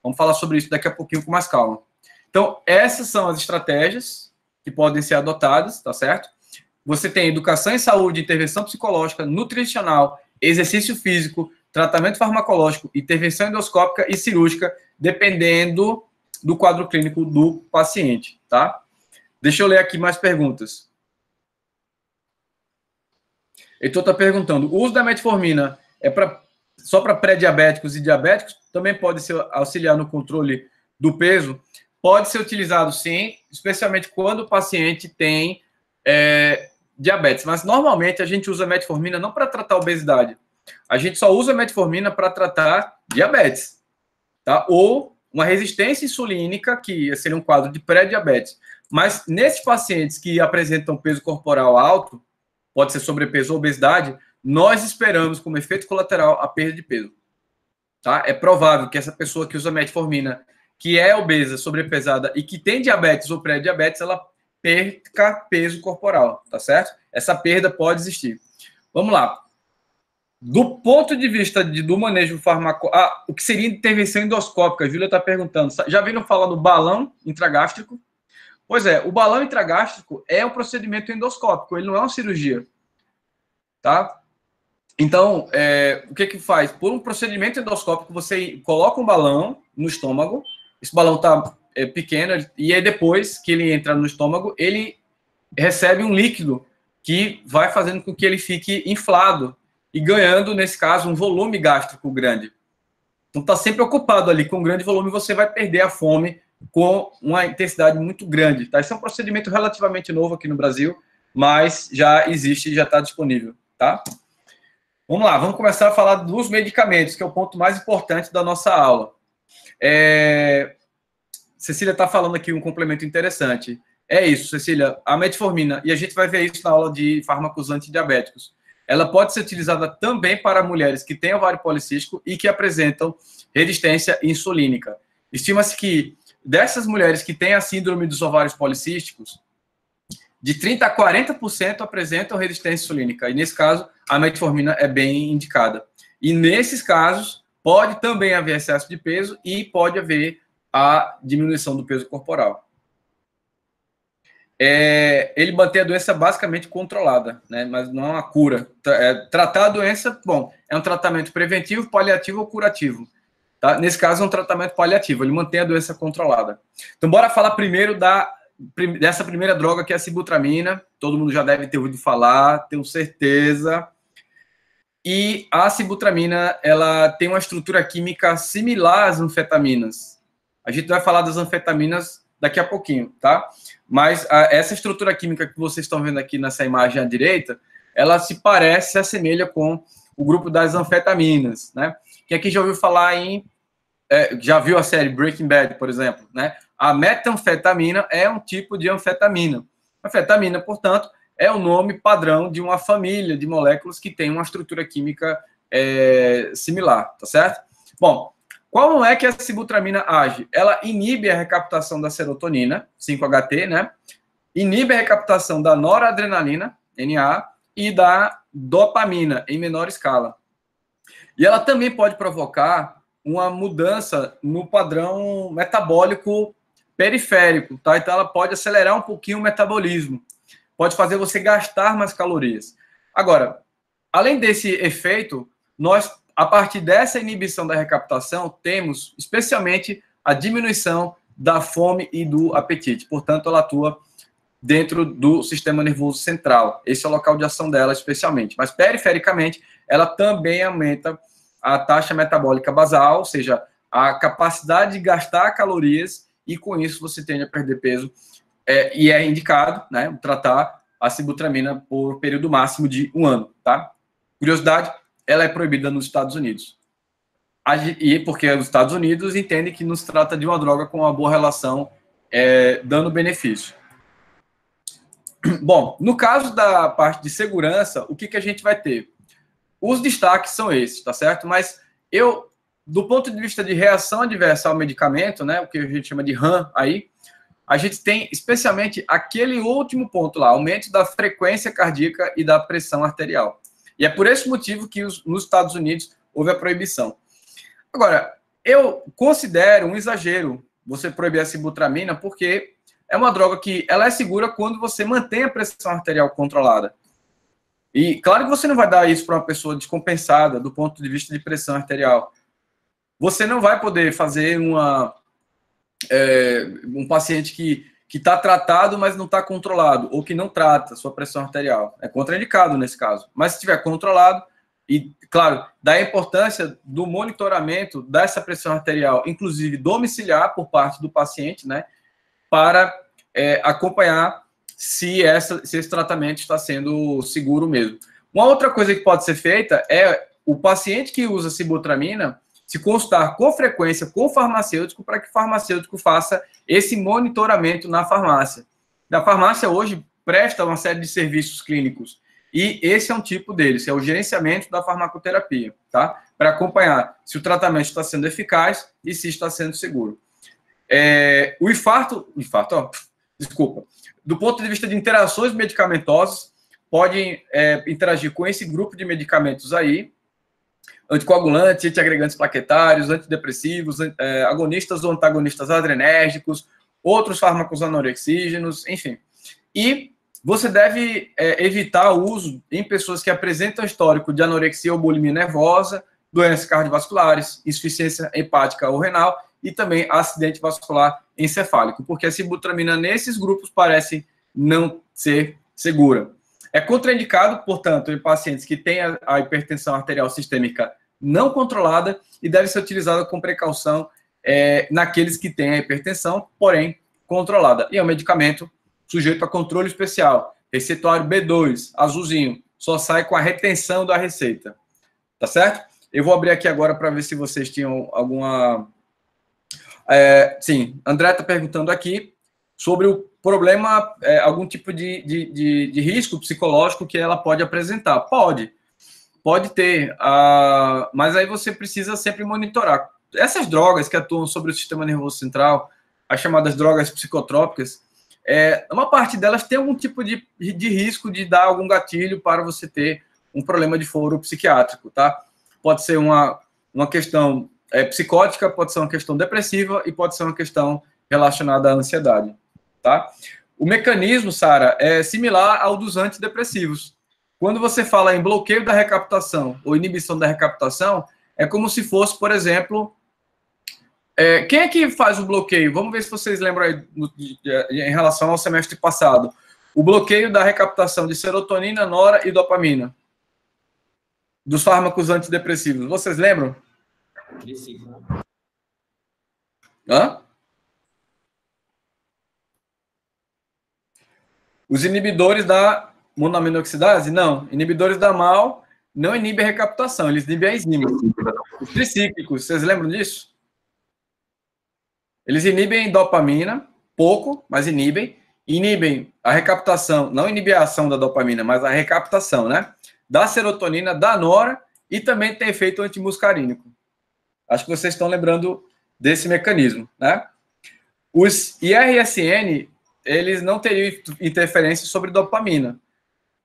Vamos falar sobre isso daqui a pouquinho com mais calma. Então, essas são as estratégias que podem ser adotadas, tá certo? Você tem educação em saúde, intervenção psicológica, nutricional, exercício físico, tratamento farmacológico, intervenção endoscópica e cirúrgica, dependendo do quadro clínico do paciente, tá? Deixa eu ler aqui mais perguntas. Heitor está perguntando, o uso da metformina só para pré-diabéticos e diabéticos? Também pode ser auxiliar no controle do peso? Pode ser utilizado, sim, especialmente quando o paciente tem diabetes. Mas, normalmente, a gente usa metformina não para tratar obesidade. A gente só usa metformina para tratar diabetes, tá? Ou uma resistência insulínica, que seria um quadro de pré-diabetes. Mas, nesses pacientes que apresentam peso corporal alto, pode ser sobrepeso ou obesidade, nós esperamos, como efeito colateral, a perda de peso. Tá? É provável que essa pessoa que usa metformina, que é obesa, sobrepesada e que tem diabetes ou pré-diabetes, ela perca peso corporal, tá certo? Essa perda pode existir. Vamos lá. Do ponto de vista do manejo farmacológico, o que seria intervenção endoscópica? A Júlia está perguntando. Já viram falar do balão intragástrico? Pois é, o balão intragástrico é um procedimento endoscópico, ele não é uma cirurgia, tá? Então, o que que faz? Por um procedimento endoscópico, você coloca um balão no estômago, esse balão está pequeno, e aí depois que ele entra no estômago, ele recebe um líquido que vai fazendo com que ele fique inflado e ganhando, nesse caso, um volume gástrico grande. Então, está sempre ocupado ali com um grande volume, você vai perder a fome com uma intensidade muito grande. Tá? Esse é um procedimento relativamente novo aqui no Brasil, mas já existe e já está disponível. Tá? Vamos lá, vamos começar a falar dos medicamentos, que é o ponto mais importante da nossa aula. Cecília está falando aqui um complemento interessante. É isso, Cecília, a metformina, e a gente vai ver isso na aula de fármacos antidiabéticos, ela pode ser utilizada também para mulheres que têm ovário policístico e que apresentam resistência insulínica. Estima-se que dessas mulheres que têm a síndrome dos ovários policísticos, de 30% a 40% apresentam resistência insulínica. E nesse caso, a metformina é bem indicada. E nesses casos, pode também haver excesso de peso e pode haver a diminuição do peso corporal. Ele mantém a doença basicamente controlada, né? Mas não é uma cura. Tratar a doença, bom, é um tratamento preventivo, paliativo ou curativo. Tá? Nesse caso, é um tratamento paliativo, ele mantém a doença controlada. Então, bora falar primeiro dessa primeira droga, que é a sibutramina. Todo mundo já deve ter ouvido falar, tenho certeza. E a sibutramina, ela tem uma estrutura química similar às anfetaminas. A gente vai falar das anfetaminas daqui a pouquinho, tá? Mas essa estrutura química que vocês estão vendo aqui nessa imagem à direita, ela se assemelha com o grupo das anfetaminas, né? Quem aqui já ouviu falar já viu a série Breaking Bad, por exemplo, né? A metanfetamina é um tipo de anfetamina. Anfetamina, portanto, é o nome padrão de uma família de moléculas que tem uma estrutura química similar, tá certo? Bom, como é que a sibutramina age? Ela inibe a recaptação da serotonina, 5-HT, né? Inibe a recaptação da noradrenalina, NA, e da dopamina, em menor escala. E ela também pode provocar uma mudança no padrão metabólico periférico, tá? Então, ela pode acelerar um pouquinho o metabolismo. Pode fazer você gastar mais calorias. Agora, além desse efeito, nós, a partir dessa inibição da recaptação, temos especialmente a diminuição da fome e do apetite. Portanto, ela atua dentro do sistema nervoso central. Esse é o local de ação dela, especialmente. Mas, perifericamente, ela também aumenta a taxa metabólica basal, ou seja, a capacidade de gastar calorias, e com isso você tende a perder peso. E é indicado, né, tratar a sibutramina por período máximo de 1 ano, tá? Curiosidade, ela é proibida nos Estados Unidos. E porque os Estados Unidos entendem que nos trata de uma droga com uma boa relação dano-benefício. Bom, no caso da parte de segurança, o que a gente vai ter? Os destaques são esses, tá certo? Mas do ponto de vista de reação adversa ao medicamento, né, o que a gente chama de RAM aí, a gente tem especialmente aquele último ponto lá, aumento da frequência cardíaca e da pressão arterial. E é por esse motivo que nos Estados Unidos houve a proibição. Agora, eu considero um exagero você proibir a sibutramina, porque é uma droga que ela é segura quando você mantém a pressão arterial controlada. E claro que você não vai dar isso para uma pessoa descompensada do ponto de vista de pressão arterial. Você não vai poder fazer um paciente que está tratado, mas não está controlado, ou que não trata sua pressão arterial. É contraindicado nesse caso. Mas se estiver controlado, e, claro, da importância do monitoramento dessa pressão arterial, inclusive domiciliar por parte do paciente, né, para acompanhar se esse tratamento está sendo seguro mesmo. Uma outra coisa que pode ser feita é o paciente que usa sibutramina se consultar com frequência com o farmacêutico para que o farmacêutico faça esse monitoramento na farmácia. A farmácia hoje presta uma série de serviços clínicos e esse é um tipo deles, é o gerenciamento da farmacoterapia, tá? Para acompanhar se o tratamento está sendo eficaz e se está sendo seguro. O infarto, do ponto de vista de interações medicamentosas, podem interagir com esse grupo de medicamentos aí, anticoagulantes, antiagregantes plaquetários, antidepressivos, agonistas ou antagonistas adrenérgicos, outros fármacos anorexígenos, enfim. E você deve evitar o uso em pessoas que apresentam histórico de anorexia ou bulimia nervosa, doenças cardiovasculares, insuficiência hepática ou renal e também acidente vascular encefálico, porque a sibutramina nesses grupos parece não ser segura. É contraindicado, portanto, em pacientes que têm a hipertensão arterial sistêmica não controlada e deve ser utilizada com precaução naqueles que têm a hipertensão, porém controlada. E é um medicamento sujeito a controle especial, receituário B2, azulzinho, só sai com a retenção da receita. Tá certo? Eu vou abrir aqui agora para ver se vocês tinham alguma... sim, André está perguntando aqui sobre o problema, algum tipo de risco psicológico que ela pode apresentar. Pode ter, mas aí você precisa sempre monitorar. Essas drogas que atuam sobre o sistema nervoso central, as chamadas drogas psicotrópicas, uma parte delas tem algum tipo de risco de dar algum gatilho para você ter um problema de foro psiquiátrico, tá? Pode ser uma questão psicótica, pode ser uma questão depressiva e pode ser uma questão relacionada à ansiedade, tá? O mecanismo, Sara, é similar ao dos antidepressivos. Quando você fala em bloqueio da recaptação ou inibição da recaptação, é como se fosse, por exemplo... quem é que faz o bloqueio? Vamos ver se vocês lembram aí em relação ao semestre passado. O bloqueio da recaptação de serotonina, nora e dopamina. Dos fármacos antidepressivos. Vocês lembram? Hã? Os inibidores da monoaminoxidase? Não. Inibidores da MAO não inibem a recaptação, eles inibem a enzima. Os tricíclicos, vocês lembram disso? Eles inibem dopamina, pouco, mas inibem. Inibem a recaptação, não inibem a ação da dopamina, mas a recaptação, né? Da serotonina, da nora, e também tem efeito antimuscarínico. Acho que vocês estão lembrando desse mecanismo, né? Os IRSN, eles não teriam interferência sobre dopamina.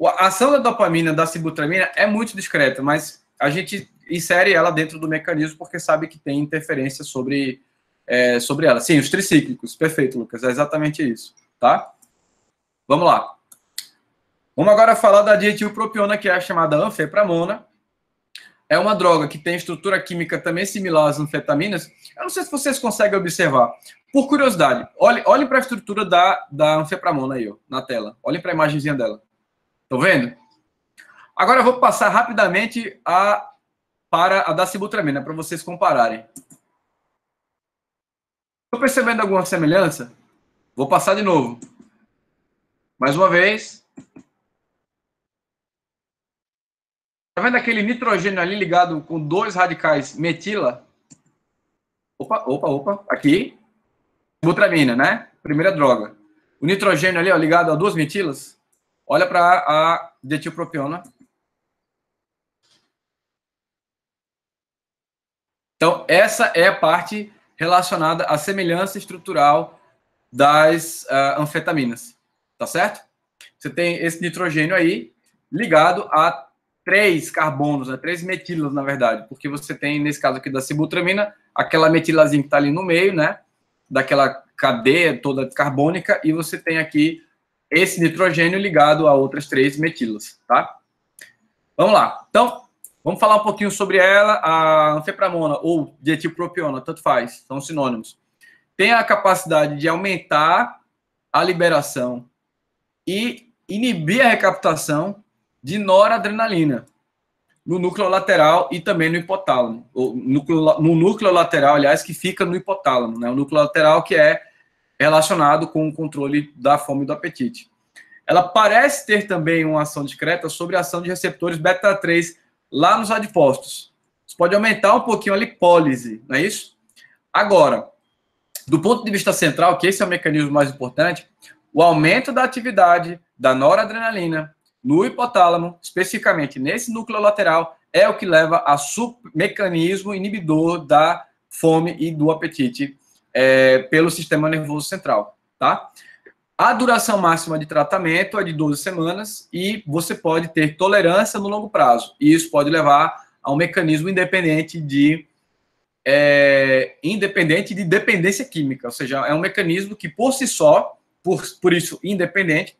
A ação da dopamina, da sibutramina, é muito discreta, mas a gente insere ela dentro do mecanismo porque sabe que tem interferência sobre ela. Sim, os tricíclicos. Perfeito, Lucas. É exatamente isso, tá? Vamos lá. Vamos agora falar da dietilpropiona, que é a chamada anfepramona. É uma droga que tem estrutura química também similar às anfetaminas. Eu não sei se vocês conseguem observar. Por curiosidade, olhem para a estrutura da anfepramona aí, ó, na tela. Olhem para a imagenzinha dela. Estão vendo? Agora eu vou passar rapidamente para a da sibutramina, para vocês compararem. Estou percebendo alguma semelhança? Vou passar de novo. Mais uma vez. Tá vendo aquele nitrogênio ali ligado com 2 radicais metila? Opa. Aqui. Sibutramina, né? Primeira droga. O nitrogênio ali, ó, ligado a 2 metilas. Olha para a dietilpropiona. Então, essa é a parte relacionada à semelhança estrutural das anfetaminas. Tá certo? Você tem esse nitrogênio aí ligado a 3 carbonos, né? 3 metilas, na verdade. Porque você tem, nesse caso aqui da sibutramina, aquela metilazinha que está ali no meio, né? Daquela cadeia toda carbônica. E você tem aqui esse nitrogênio ligado a outras 3 metilas, tá? Vamos lá. Então, vamos falar um pouquinho sobre ela. A anfepramona ou dietilpropiona, tanto faz, são sinônimos. Tem a capacidade de aumentar a liberação e inibir a recaptação de noradrenalina no núcleo lateral e também no hipotálamo. No núcleo lateral, aliás, que fica no hipotálamo, né? O núcleo lateral que é relacionado com o controle da fome e do apetite. Ela parece ter também uma ação discreta sobre a ação de receptores beta-3 lá nos adipócitos. Isso pode aumentar um pouquinho a lipólise, não é isso? Agora, do ponto de vista central, que esse é o mecanismo mais importante, o aumento da atividade da noradrenalina no hipotálamo, especificamente nesse núcleo lateral, é o que leva a mecanismo inibidor da fome e do apetite pelo sistema nervoso central, tá? A duração máxima de tratamento é de 12 semanas e você pode ter tolerância no longo prazo. E isso pode levar a um mecanismo independente de independente de dependência química, ou seja, é um mecanismo que, por si só, por isso independente,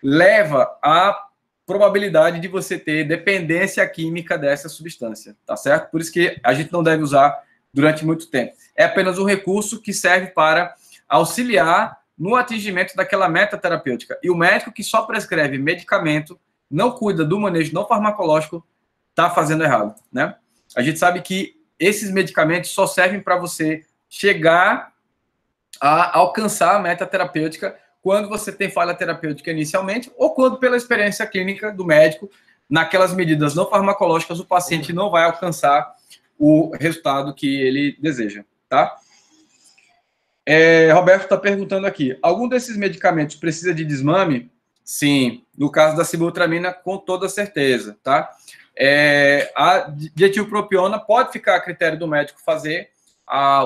leva à probabilidade de você ter dependência química dessa substância, tá certo? Por isso que a gente não deve usar durante muito tempo. É apenas um recurso que serve para auxiliar no atingimento daquela meta terapêutica. E o médico que só prescreve medicamento, não cuida do manejo não farmacológico, está fazendo errado, né? A gente sabe que esses medicamentos só servem para você chegar a alcançar a meta terapêutica quando você tem falha terapêutica inicialmente ou quando, pela experiência clínica do médico, naquelas medidas não farmacológicas, o paciente não vai alcançar o resultado que ele deseja, tá? Roberto está perguntando aqui, algum desses medicamentos precisa de desmame? Sim, no caso da sibutramina, com toda certeza, tá? A dietilpropiona pode ficar a critério do médico fazer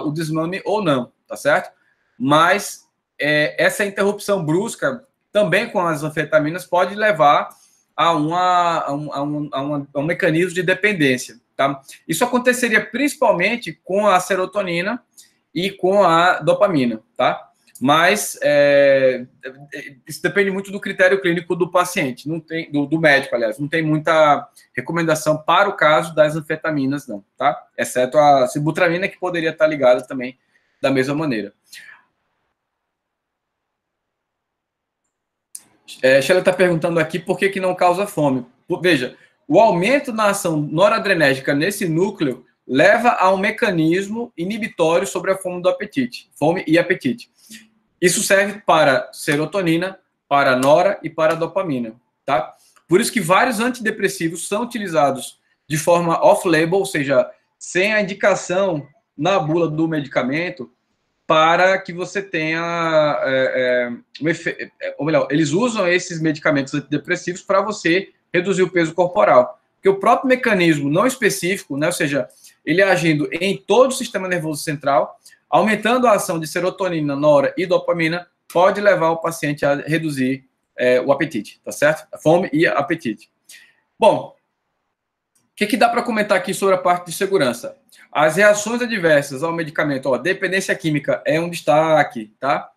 o desmame ou não, tá certo? Mas essa interrupção brusca, também com as anfetaminas, pode levar a um mecanismo de dependência, tá? Isso aconteceria principalmente com a serotonina e com a dopamina, tá? Mas isso depende muito do critério clínico do paciente, não tem, do médico, aliás, não tem muita recomendação para o caso das anfetaminas, não, tá? Exceto a sibutramina, que poderia estar ligada também da mesma maneira. Sheila está perguntando aqui por que não causa fome. Veja, o aumento na ação noradrenérgica nesse núcleo leva a um mecanismo inibitório sobre a fome e apetite. Isso serve para serotonina, para nora e para dopamina, tá? Por isso que vários antidepressivos são utilizados de forma off-label, ou seja, sem a indicação na bula do medicamento, para que você tenha ou melhor, eles usam esses medicamentos antidepressivos para você reduzir o peso corporal. Porque o próprio mecanismo não específico, né, ou seja, ele agindo em todo o sistema nervoso central, aumentando a ação de serotonina, nora e dopamina, pode levar o paciente a reduzir o apetite, tá certo? A fome e apetite. Bom, o que dá para comentar aqui sobre a parte de segurança? As reações adversas ao medicamento, dependência química é um destaque, tá?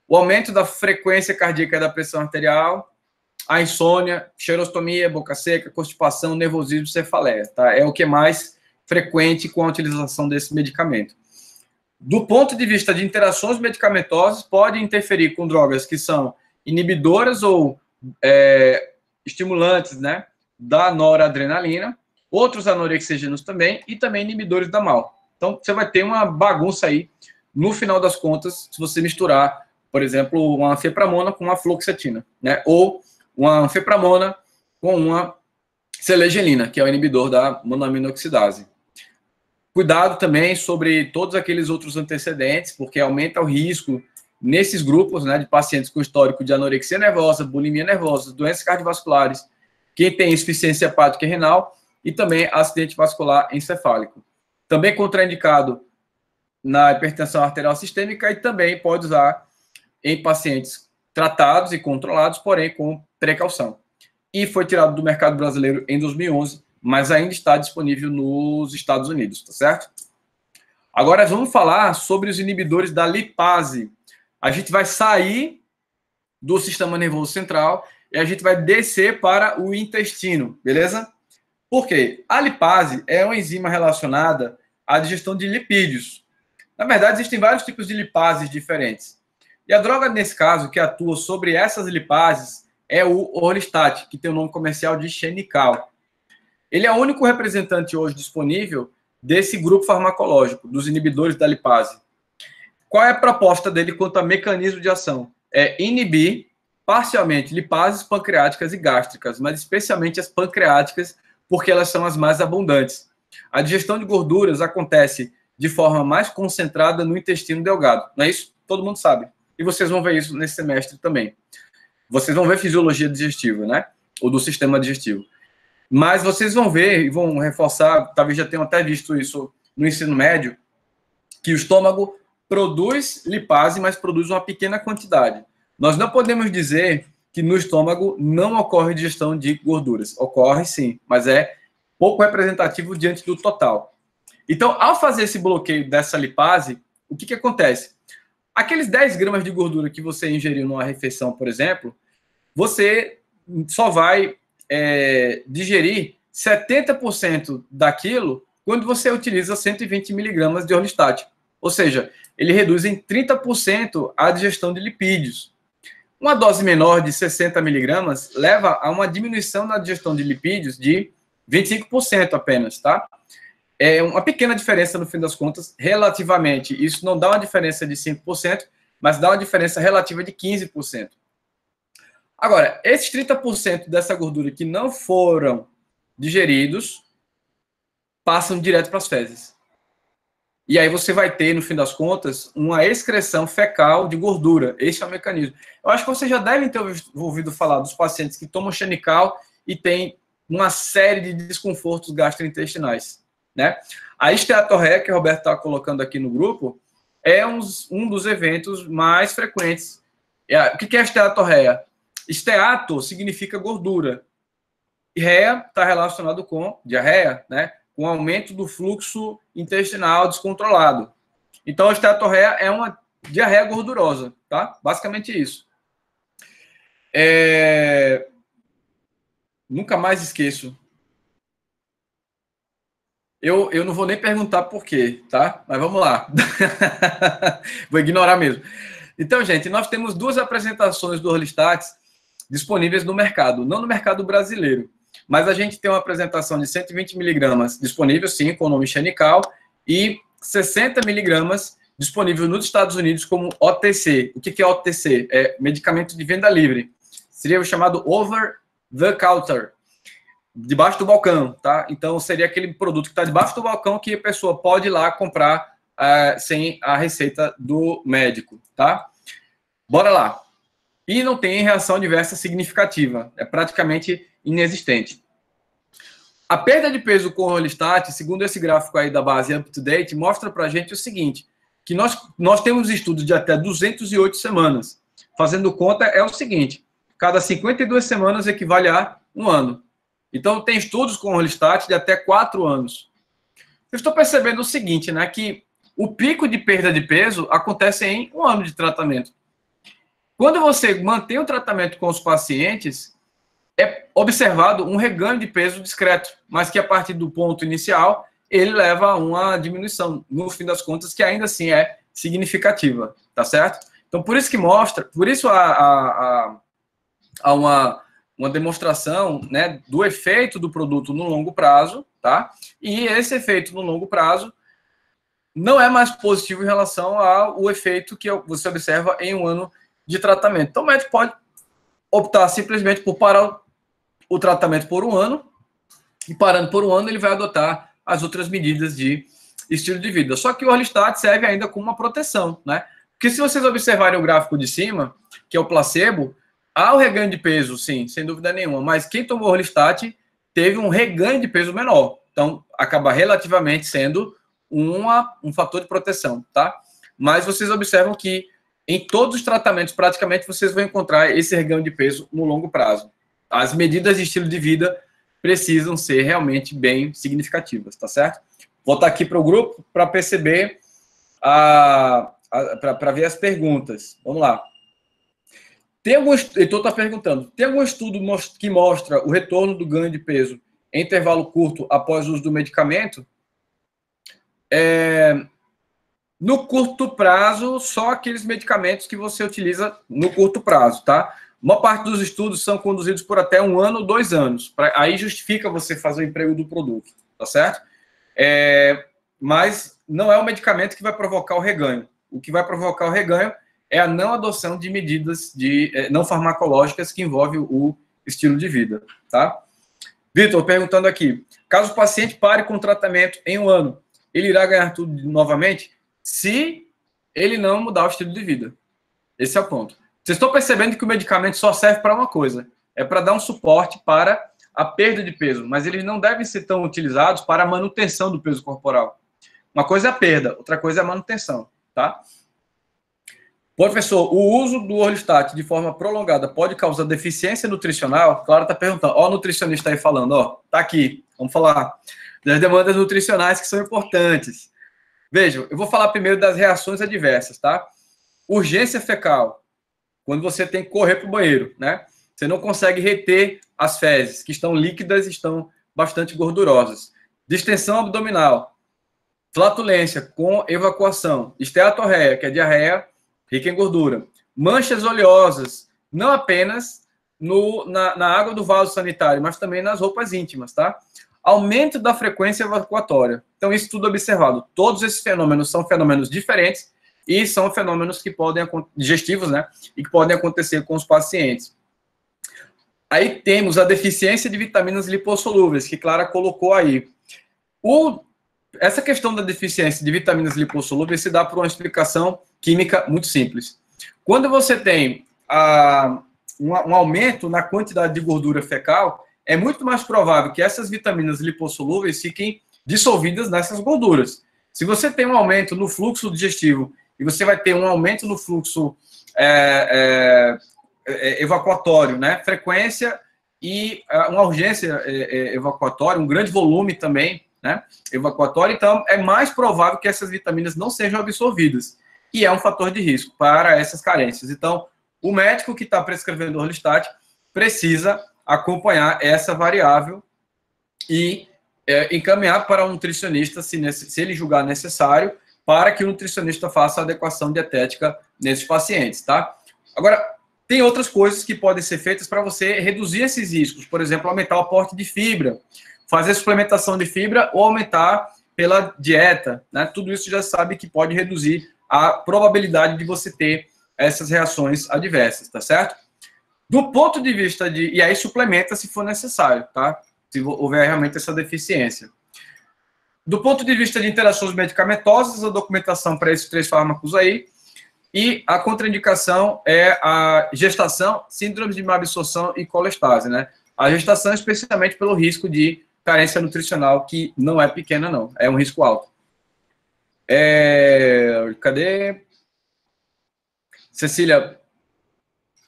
O aumento da frequência cardíaca e da pressão arterial, a insônia, xerostomia, boca seca, constipação, nervosismo, cefaleia, tá? É o que é mais frequente com a utilização desse medicamento. Do ponto de vista de interações medicamentosas, pode interferir com drogas que são inibidoras ou estimulantes, né, da noradrenalina, outros anorexígenos também, e também inibidores da MAO. Então, você vai ter uma bagunça aí, no final das contas, se você misturar, por exemplo, uma anfepramona com uma fluoxetina, né, ou uma anfepramona com uma selegelina, que é o inibidor da monoaminoxidase. Cuidado também sobre todos aqueles outros antecedentes, porque aumenta o risco nesses grupos, né, de pacientes com histórico de anorexia nervosa, bulimia nervosa, doenças cardiovasculares, quem tem insuficiência hepática e renal e também acidente vascular encefálico. Também contraindicado na hipertensão arterial sistêmica e também pode usar em pacientes tratados e controlados, porém com precaução. E foi tirado do mercado brasileiro em 2011, mas ainda está disponível nos Estados Unidos, tá certo? Agora vamos falar sobre os inibidores da lipase. A gente vai sair do sistema nervoso central e a gente vai descer para o intestino, beleza? Por quê? A lipase é uma enzima relacionada à digestão de lipídios. Na verdade, existem vários tipos de lipases diferentes. E a droga, nesse caso, que atua sobre essas lipases é o orlistat, que tem o nome comercial de Xenical. Ele é o único representante hoje disponível desse grupo farmacológico, dos inibidores da lipase. Qual é a proposta dele quanto a mecanismo de ação? É inibir parcialmente lipases pancreáticas e gástricas, mas especialmente as pancreáticas, porque elas são as mais abundantes. A digestão de gorduras acontece de forma mais concentrada no intestino delgado, não é isso? Todo mundo sabe. E vocês vão ver isso nesse semestre também. Vocês vão ver fisiologia digestiva, né? Ou do sistema digestivo. Mas vocês vão ver e vão reforçar, talvez já tenham até visto isso no ensino médio, que o estômago produz lipase, mas produz uma pequena quantidade. Nós não podemos dizer que no estômago não ocorre digestão de gorduras. Ocorre sim, mas é pouco representativo diante do total. Então, ao fazer esse bloqueio dessa lipase, o que acontece? Aqueles 10 gramas de gordura que você ingeriu numa refeição, por exemplo, você só vai digerir 70% daquilo quando você utiliza 120 miligramas de orlistat. Ou seja, ele reduz em 30% a digestão de lipídios. Uma dose menor de 60 miligramas leva a uma diminuição na digestão de lipídios de 25% apenas, tá? É uma pequena diferença no fim das contas, relativamente. Isso não dá uma diferença de 5%, mas dá uma diferença relativa de 15%. Agora, esses 30% dessa gordura que não foram digeridos passam direto para as fezes. E aí você vai ter, no fim das contas, uma excreção fecal de gordura. Esse é o mecanismo. Eu acho que vocês já devem ter ouvido falar dos pacientes que tomam xenical e têm uma série de desconfortos gastrointestinais, né? A esteatorreia, que o Roberto está colocando aqui no grupo, é um dos eventos mais frequentes. O que é a esteatorreia? Esteato significa gordura. E reia está relacionado com diarreia, né? Com aumento do fluxo intestinal descontrolado. Então, a esteatorreia é uma diarreia gordurosa, tá? Basicamente isso. Nunca mais esqueço. Eu não vou nem perguntar por quê, tá? Mas vamos lá. Vou ignorar mesmo. Então, gente, nós temos 2 apresentações do Orlistat disponíveis no mercado, não no mercado brasileiro, mas a gente tem uma apresentação de 120 miligramas disponível, sim, com o nome xenical, e 60 miligramas disponível nos Estados Unidos como OTC. O que é OTC? É medicamento de venda livre. Seria o chamado over the counter, debaixo do balcão, tá? Então, seria aquele produto que está debaixo do balcão que a pessoa pode ir lá comprar sem a receita do médico, tá? Bora lá. E não tem reação adversa significativa, é praticamente inexistente. A perda de peso com o Orlistat, segundo esse gráfico aí da base up-to-date, mostra pra gente o seguinte, que nós temos estudos de até 208 semanas. Fazendo conta, é o seguinte, cada 52 semanas equivale a 1 ano. Então, tem estudos com o Orlistat de até 4 anos. Eu estou percebendo o seguinte, né, que o pico de perda de peso acontece em 1 ano de tratamento. Quando você mantém o tratamento com os pacientes, é observado um reganho de peso discreto, mas que a partir do ponto inicial, ele leva a uma diminuição, no fim das contas, que ainda assim é significativa, tá certo? Então, por isso que mostra, por isso há uma demonstração, né, do efeito do produto no longo prazo, tá? E esse efeito no longo prazo não é mais positivo em relação ao efeito que você observa em 1 ano de tratamento. Então, o médico pode optar simplesmente por parar o tratamento por 1 ano, e parando por 1 ano, ele vai adotar as outras medidas de estilo de vida. Só que o Orlistat serve ainda como uma proteção, né? Porque se vocês observarem o gráfico de cima, que é o placebo, há o reganho de peso, sim, sem dúvida nenhuma, mas quem tomou Orlistat teve um reganho de peso menor. Então, acaba relativamente sendo um fator de proteção, tá? Mas vocês observam que em todos os tratamentos, praticamente, vocês vão encontrar esse reganho de peso no longo prazo. As medidas de estilo de vida precisam ser realmente bem significativas, tá certo? Vou voltar aqui para o grupo para perceber, para ver as perguntas. Vamos lá. Heitor está perguntando, tem algum estudo que mostra o retorno do ganho de peso em intervalo curto após o uso do medicamento? No curto prazo, só aqueles medicamentos que você utiliza no curto prazo, tá? Uma parte dos estudos são conduzidos por até 1 ano ou 2 anos. Aí justifica você fazer o emprego do produto, tá certo? Mas não é o medicamento que vai provocar o reganho. O que vai provocar o reganho é a não adoção de medidas não farmacológicas que envolvem o estilo de vida, tá? Vitor, perguntando aqui, caso o paciente pare com o tratamento em 1 ano, ele irá ganhar tudo novamente? Se ele não mudar o estilo de vida. Esse é o ponto. Vocês estão percebendo que o medicamento só serve para uma coisa, é para dar um suporte para a perda de peso, mas eles não devem ser tão utilizados para a manutenção do peso corporal. Uma coisa é a perda, outra coisa é a manutenção, tá? Professor, o uso do Orlistat de forma prolongada pode causar deficiência nutricional? Clara está perguntando. Ó, o nutricionista aí falando, ó, tá aqui, vamos falar. das demandas nutricionais que são importantes. Vejam, eu vou falar primeiro das reações adversas, tá? Urgência fecal, quando você tem que correr para o banheiro, né? Você não consegue reter as fezes, que estão líquidas e estão bastante gordurosas. Distensão abdominal, flatulência com evacuação, esteatorreia, que é diarreia rica em gordura, manchas oleosas, não apenas na água do vaso sanitário, mas também nas roupas íntimas, tá? Aumento da frequência evacuatória. Então, isso tudo observado. Todos esses fenômenos são fenômenos diferentes e são fenômenos que podem, digestivos, né? E que podem acontecer com os pacientes. Aí temos a deficiência de vitaminas lipossolúveis, que Clara colocou aí. Essa questão da deficiência de vitaminas lipossolúveis se dá por uma explicação química muito simples. Quando você tem um aumento na quantidade de gordura fecal, é muito mais provável que essas vitaminas lipossolúveis fiquem dissolvidas nessas gorduras. Se você tem um aumento no fluxo digestivo e você vai ter um aumento no fluxo evacuatório, né? Frequência e uma urgência evacuatória, um grande volume também, né? Evacuatório, então é mais provável que essas vitaminas não sejam absorvidas. E é um fator de risco para essas carências. Então, o médico que está prescrevendo Orlistat precisa acompanhar essa variável e encaminhar para um nutricionista, se ele julgar necessário, para que o nutricionista faça a adequação dietética nesses pacientes, tá? Agora, tem outras coisas que podem ser feitas para você reduzir esses riscos. Por exemplo, aumentar o aporte de fibra, fazer suplementação de fibra ou aumentar pela dieta, né? Tudo isso já sabe que pode reduzir a probabilidade de você ter essas reações adversas, tá certo? Do ponto de vista e aí suplementa se for necessário, tá? Se houver realmente essa deficiência. Do ponto de vista de interações medicamentosas, a documentação para esses 3 fármacos aí, e a contraindicação é a gestação, síndrome de má absorção e colestase, né? A gestação, especialmente pelo risco de carência nutricional, que não é pequena, não. É um risco alto. Cadê? Cecília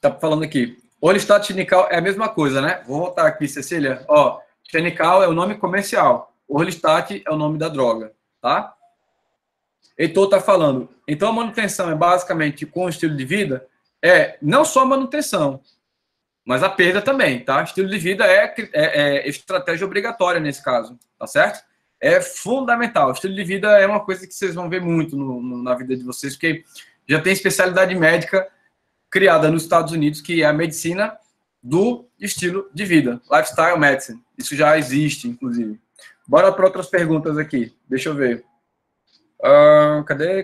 tá falando aqui. Orlistat xenical é a mesma coisa, né? Vou voltar aqui, Cecília. Ó, xenical é o nome comercial. Orlistat é o nome da droga, tá? Heitor tá falando. Então, a manutenção é basicamente com o estilo de vida? Não só a manutenção, mas a perda também, tá? Estilo de vida é estratégia obrigatória nesse caso, tá certo? É fundamental. Estilo de vida é uma coisa que vocês vão ver muito na vida de vocês, porque já tem especialidade médica criada nos Estados Unidos, que é a medicina do estilo de vida. Lifestyle medicine. Isso já existe, inclusive. Bora para outras perguntas aqui. Deixa eu ver. Cadê?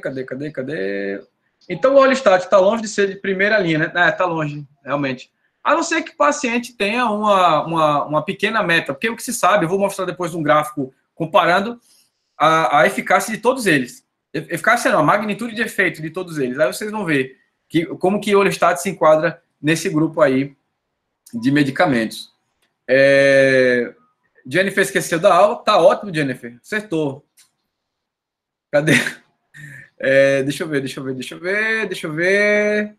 Então, o Orlistat está longe de ser de primeira linha, né? Está longe, realmente. A não ser que o paciente tenha uma pequena meta, porque o que se sabe, eu vou mostrar depois um gráfico comparando a eficácia de todos eles. Eficácia não, a magnitude de efeito de todos eles. Aí vocês vão ver como que o Orlistat se enquadra nesse grupo aí de medicamentos. Jennifer esqueceu da aula. Tá ótimo, Jennifer. Acertou. Cadê? Deixa eu ver.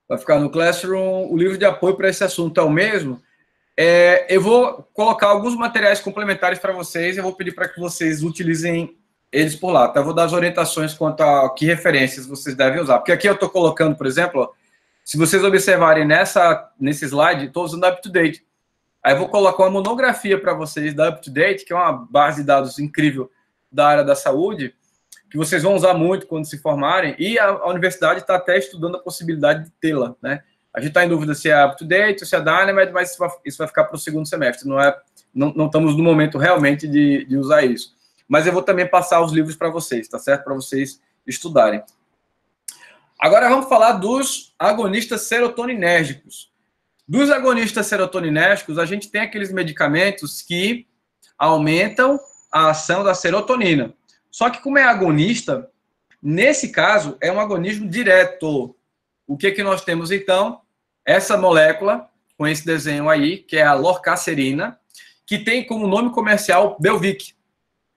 Vai ficar no Classroom. O livro de apoio para esse assunto é o mesmo? Eu vou colocar alguns materiais complementares para vocês. Eu vou pedir para que vocês utilizem eles por lá. Tá? Eu vou dar as orientações quanto a que referências vocês devem usar. Porque aqui eu estou colocando, por exemplo, ó, se vocês observarem nesse slide, estou usando a UpToDate. Aí eu vou colocar uma monografia para vocês da UpToDate, que é uma base de dados incrível da área da saúde, que vocês vão usar muito quando se formarem, e a universidade está até estudando a possibilidade de tê-la, né? A gente está em dúvida se é UpToDate ou se é Dynamite, mas isso vai ficar para o segundo semestre, não estamos no momento realmente de usar isso. Mas eu vou também passar os livros para vocês, tá certo? Para vocês estudarem. Agora vamos falar dos agonistas serotoninérgicos. Dos agonistas serotoninérgicos, a gente tem aqueles medicamentos que aumentam a ação da serotonina. Só que como é agonista, nesse caso, é um agonismo direto. O que nós temos, então? Essa molécula, com esse desenho aí, que é a lorcacerina, que tem como nome comercial Belviq.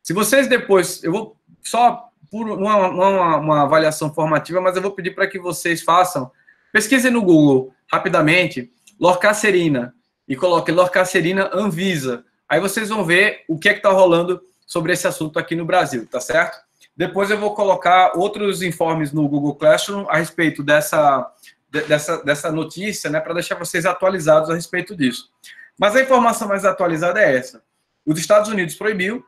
Se vocês depois, eu vou só por uma avaliação formativa, mas eu vou pedir para que vocês façam, pesquisem no Google, rapidamente, lorcacerina, e coloquem lorcacerina Anvisa. Aí vocês vão ver o que é que está rolando sobre esse assunto aqui no Brasil, tá certo? Depois eu vou colocar outros informes no Google Classroom a respeito dessa notícia, né, para deixar vocês atualizados a respeito disso. Mas a informação mais atualizada é essa. Os Estados Unidos proibiu,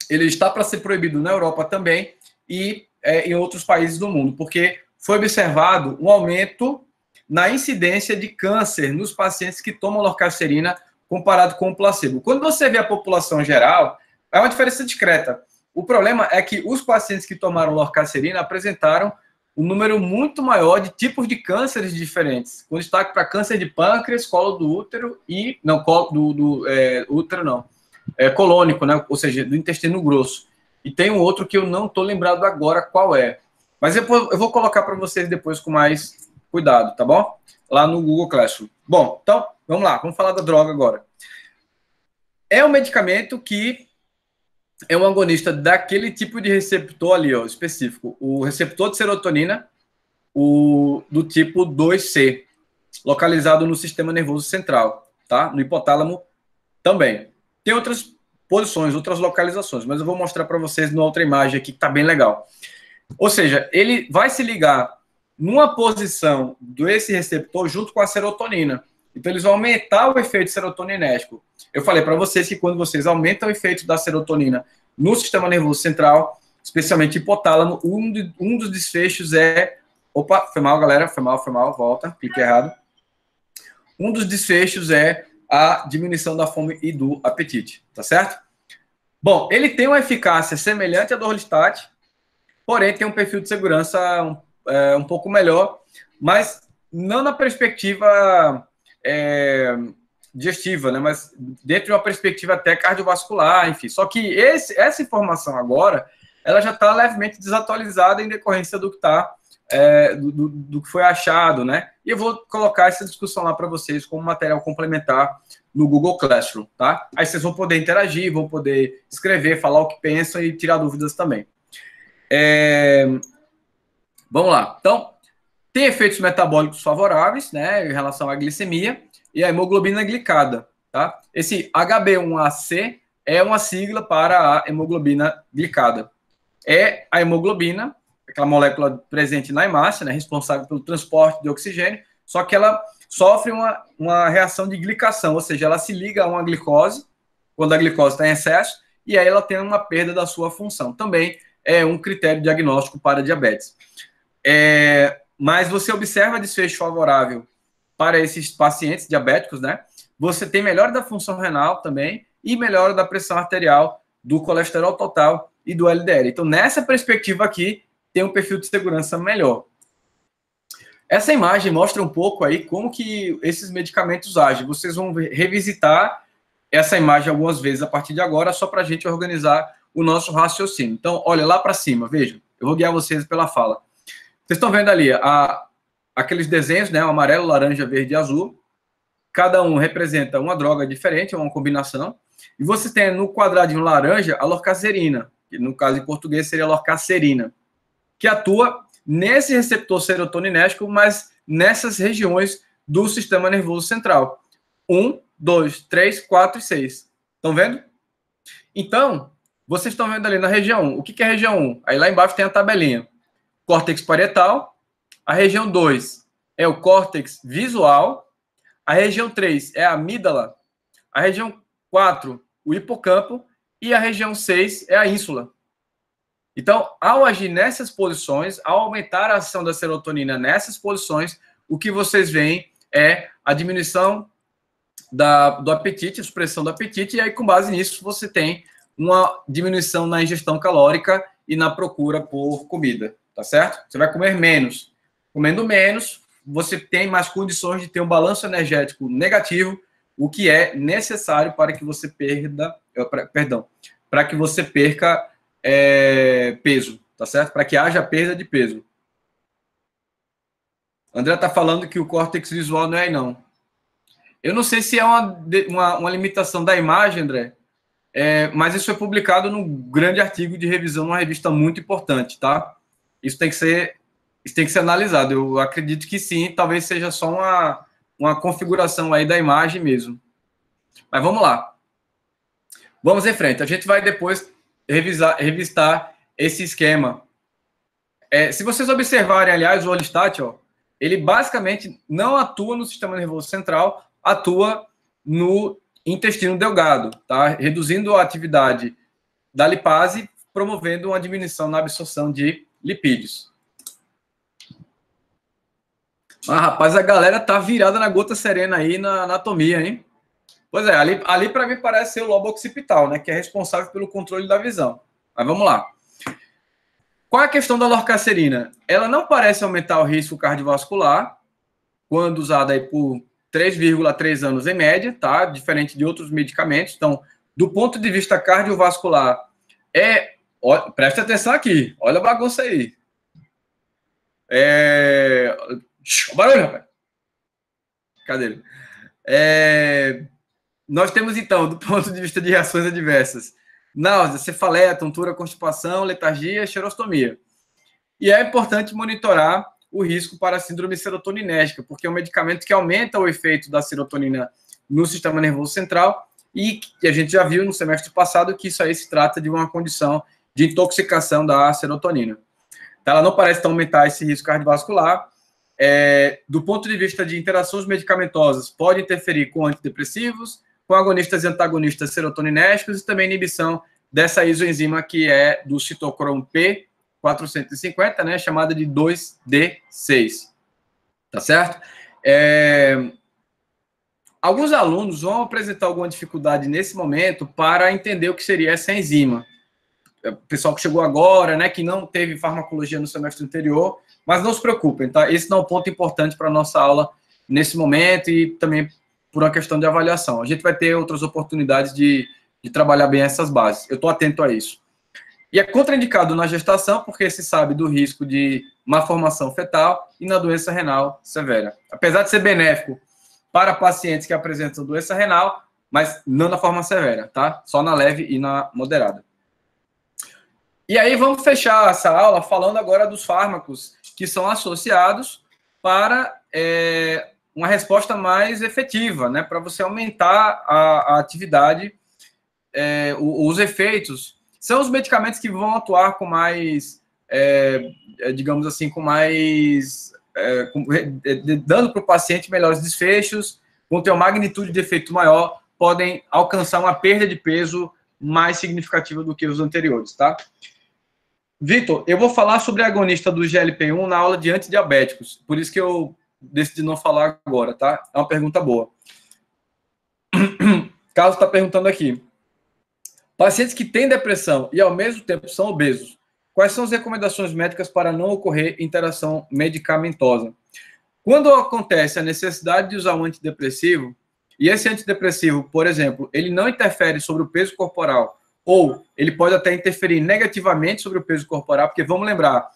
ele está para ser proibido na Europa também e em outros países do mundo, porque foi observado um aumento na incidência de câncer nos pacientes que tomam lorcacerina comparado com o placebo. Quando você vê a população geral, é uma diferença discreta. O problema é que os pacientes que tomaram lorcacerina apresentaram um número muito maior de tipos de cânceres diferentes, com destaque para câncer de pâncreas, colo do útero e... Não, útero não. Colônico, né? Ou seja, do intestino grosso. E tem um outro que eu não estou lembrado agora qual é. Mas eu vou colocar para vocês depois com mais cuidado, tá bom? Lá no Google Classroom. Bom, então, vamos lá. Vamos falar da droga agora. É um medicamento que é um agonista daquele tipo de receptor ali, ó, específico. O receptor de serotonina, do tipo 2C, localizado no sistema nervoso central, tá? No hipotálamo também. Tem outras posições, outras localizações, mas eu vou mostrar para vocês numa outra imagem aqui que tá bem legal. Ou seja, ele vai se ligar numa posição desse receptor junto com a serotonina. Então, eles vão aumentar o efeito serotoninérgico. Eu falei para vocês que quando vocês aumentam o efeito da serotonina no sistema nervoso central, especialmente hipotálamo, um dos desfechos é... Opa, foi mal, galera, foi mal, volta, clique errado. Um dos desfechos é a diminuição da fome e do apetite, tá certo? Bom, ele tem uma eficácia semelhante à do Orlistat, porém tem um perfil de segurança um pouco melhor, mas não na perspectiva digestiva, né? Mas dentro de uma perspectiva até cardiovascular, enfim. Só que essa informação agora, ela já está levemente desatualizada em decorrência do que está do que foi achado, né? E eu vou colocar essa discussão lá para vocês como material complementar no Google Classroom, tá? Aí vocês vão poder interagir, vão poder escrever, falar o que pensam e tirar dúvidas também. Vamos lá. Então, tem efeitos metabólicos favoráveis, né, em relação à glicemia e à hemoglobina glicada, tá? Esse HB1AC é uma sigla para a hemoglobina glicada. É a hemoglobina, aquela molécula presente na hemácia, né, responsável pelo transporte de oxigênio, só que ela sofre uma reação de glicação, ou seja, ela se liga a uma glicose, quando a glicose está em excesso, e aí ela tem uma perda da sua função. Também é um critério diagnóstico para diabetes. Mas você observa desfecho favorável para esses pacientes diabéticos, né? Você tem melhora da função renal também e melhora da pressão arterial, do colesterol total e do LDL. Então, nessa perspectiva aqui, tem um perfil de segurança melhor. Essa imagem mostra um pouco aí como que esses medicamentos agem. Vocês vão revisitar essa imagem algumas vezes a partir de agora, só para a gente organizar o nosso raciocínio. Então, olha lá para cima, vejam. Eu vou guiar vocês pela fala. Vocês estão vendo ali aqueles desenhos, né? O amarelo, laranja, verde e azul. Cada um representa uma droga diferente, uma combinação. E você tem no quadradinho laranja a lorcacerina, que no caso em português seria lorcacerina, que atua nesse receptor serotoninérgico, mas nessas regiões do sistema nervoso central. 1, 2, 3, 4 e 6. Estão vendo? Então, vocês estão vendo ali na região 1. O que é a região 1? Aí lá embaixo tem a tabelinha. Córtex parietal. A região 2 é o córtex visual. A região 3 é a amígdala. A região 4, o hipocampo. E a região 6 é a ínsula. Então, ao agir nessas posições, ao aumentar a ação da serotonina nessas posições, o que vocês veem é a diminuição do apetite, a supressão do apetite, e aí, com base nisso, você tem uma diminuição na ingestão calórica e na procura por comida, tá certo? Você vai comer menos. Comendo menos, você tem mais condições de ter um balanço energético negativo, o que é necessário para que você para que você perca peso, tá certo? Para que haja perda de peso. André está falando que o córtex visual não é aí, não. Eu não sei se é uma limitação da imagem, André, mas isso foi publicado num grande artigo de revisão numa revista muito importante, tá? Isso tem que ser analisado. Eu acredito que sim, talvez seja só uma configuração aí da imagem mesmo. Mas vamos lá. Vamos em frente. A gente vai depois revistar esse esquema. Se vocês observarem, aliás, o Orlistat, ele basicamente não atua no sistema nervoso central, atua no intestino delgado, tá? Reduzindo a atividade da lipase, promovendo uma diminuição na absorção de lipídios. Mas, rapaz, a galera tá virada na gota serena aí na anatomia, hein? Pois é, ali para mim parece ser o lobo occipital, né? Que é responsável pelo controle da visão. Mas vamos lá. Qual é a questão da lorcacerina? Ela não parece aumentar o risco cardiovascular quando usada aí por 3,3 anos em média, tá? Diferente de outros medicamentos. Então, do ponto de vista cardiovascular, presta atenção aqui. Olha a bagunça aí. O barulho, rapaz. Cadê ele? Nós temos, então, do ponto de vista de reações adversas, náusea, cefaleia, tontura, constipação, letargia, xerostomia. E é importante monitorar o risco para a síndrome serotoninérgica, porque é um medicamento que aumenta o efeito da serotonina no sistema nervoso central e que a gente já viu no semestre passado que isso aí se trata de uma condição de intoxicação da serotonina. Então, ela não parece aumentar esse risco cardiovascular. Do ponto de vista de interações medicamentosas, pode interferir com antidepressivos, com agonistas e antagonistas serotoninérgicos e também inibição dessa isoenzima que é do citocromo P450, né, chamada de 2D6. Tá certo? Alguns alunos vão apresentar alguma dificuldade nesse momento para entender o que seria essa enzima. O pessoal que chegou agora, né, que não teve farmacologia no semestre anterior, mas não se preocupem, tá? Esse não é um ponto importante para a nossa aula nesse momento e também por uma questão de avaliação. A gente vai ter outras oportunidades de trabalhar bem essas bases. Eu estou atento a isso. E é contraindicado na gestação, porque se sabe do risco de malformação fetal e na doença renal severa. Apesar de ser benéfico para pacientes que apresentam doença renal, mas não na forma severa, tá? Só na leve e na moderada. E aí vamos fechar essa aula falando agora dos fármacos que são associados para uma resposta mais efetiva, né? Para você aumentar a atividade, os efeitos. São os medicamentos que vão atuar com mais, digamos assim, com mais, dando para o paciente melhores desfechos, vão ter uma magnitude de efeito maior, podem alcançar uma perda de peso mais significativa do que os anteriores, tá? Vitor, eu vou falar sobre a agonista do GLP-1 na aula de antidiabéticos, por isso que eu decidi não falar agora, tá? É uma pergunta boa. Carlos está perguntando aqui. Pacientes que têm depressão e, ao mesmo tempo, são obesos, quais são as recomendações médicas para não ocorrer interação medicamentosa? Quando acontece a necessidade de usar um antidepressivo, e esse antidepressivo, por exemplo, ele não interfere sobre o peso corporal, ou ele pode até interferir negativamente sobre o peso corporal, porque vamos lembrar,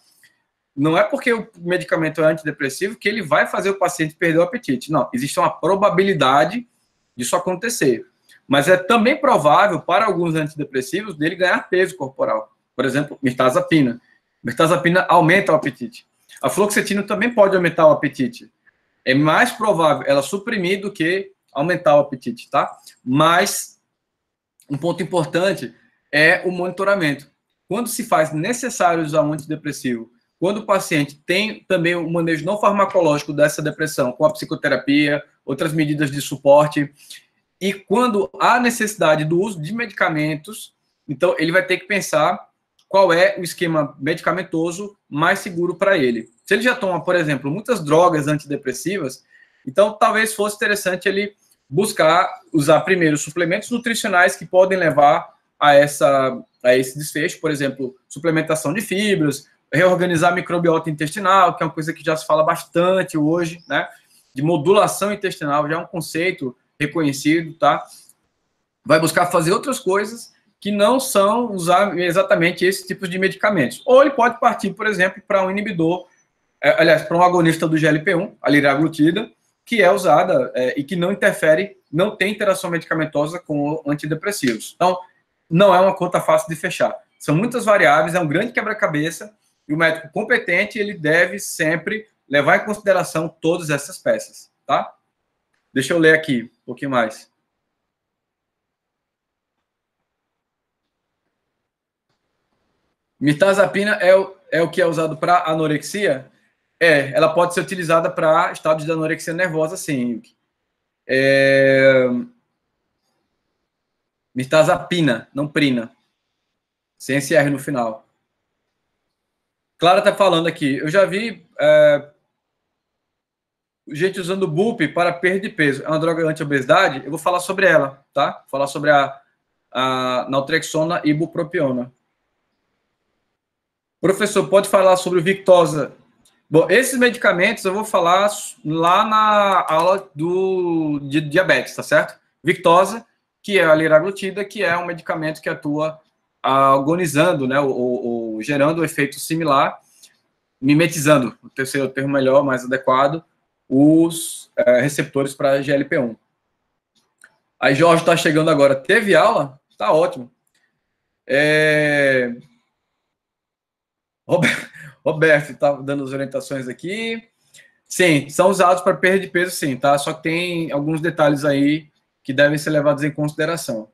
não é porque o medicamento é antidepressivo que ele vai fazer o paciente perder o apetite. Não, existe uma probabilidade disso acontecer. Mas é também provável, para alguns antidepressivos, dele ganhar peso corporal. Por exemplo, mirtazapina. Mirtazapina aumenta o apetite. A fluoxetina também pode aumentar o apetite. É mais provável ela suprimir do que aumentar o apetite, tá? Mas um ponto importante é o monitoramento. Quando se faz necessário usar um antidepressivo, quando o paciente tem também o manejo não farmacológico dessa depressão, com a psicoterapia, outras medidas de suporte, e quando há necessidade do uso de medicamentos, então ele vai ter que pensar qual é o esquema medicamentoso mais seguro para ele. Se ele já toma, por exemplo, muitas drogas antidepressivas, então talvez fosse interessante ele buscar usar primeiro suplementos nutricionais que podem levar a esse desfecho, por exemplo, suplementação de fibras, reorganizar a microbiota intestinal, que é uma coisa que já se fala bastante hoje, né? De modulação intestinal, já é um conceito reconhecido, tá? Vai buscar fazer outras coisas que não são usar exatamente esse tipo de medicamentos. Ou ele pode partir, por exemplo, para um inibidor, aliás, para um agonista do GLP-1, a liraglutida, que é usada e que não interfere, não tem interação medicamentosa com antidepressivos. Então, não é uma conta fácil de fechar. São muitas variáveis, é um grande quebra-cabeça, e o médico competente, ele deve sempre levar em consideração todas essas peças, tá? Deixa eu ler aqui um pouquinho mais. Mirtazapina é o que é usado para anorexia? Ela pode ser utilizada para estados de anorexia nervosa, sim. Mirtazapina, não prina. Sem esse R no final. Clara tá falando aqui. Eu já vi gente usando o BUP para perda de peso. É uma droga anti-obesidade? Eu vou falar sobre ela, tá? Vou falar sobre a naltrexona e ibupropiona. Professor, pode falar sobre o Victoza? Bom, esses medicamentos eu vou falar lá na aula de diabetes, tá certo? Victoza, que é a liraglutida, que é um medicamento que atua agonizando, né, ou gerando um efeito similar, mimetizando, o terceiro termo melhor, mais adequado, os receptores para GLP-1. Aí Jorge está chegando agora. Teve aula? Tá ótimo. Roberto está dando as orientações aqui. Sim, são usados para perda de peso, sim, tá? Só que tem alguns detalhes aí que devem ser levados em consideração.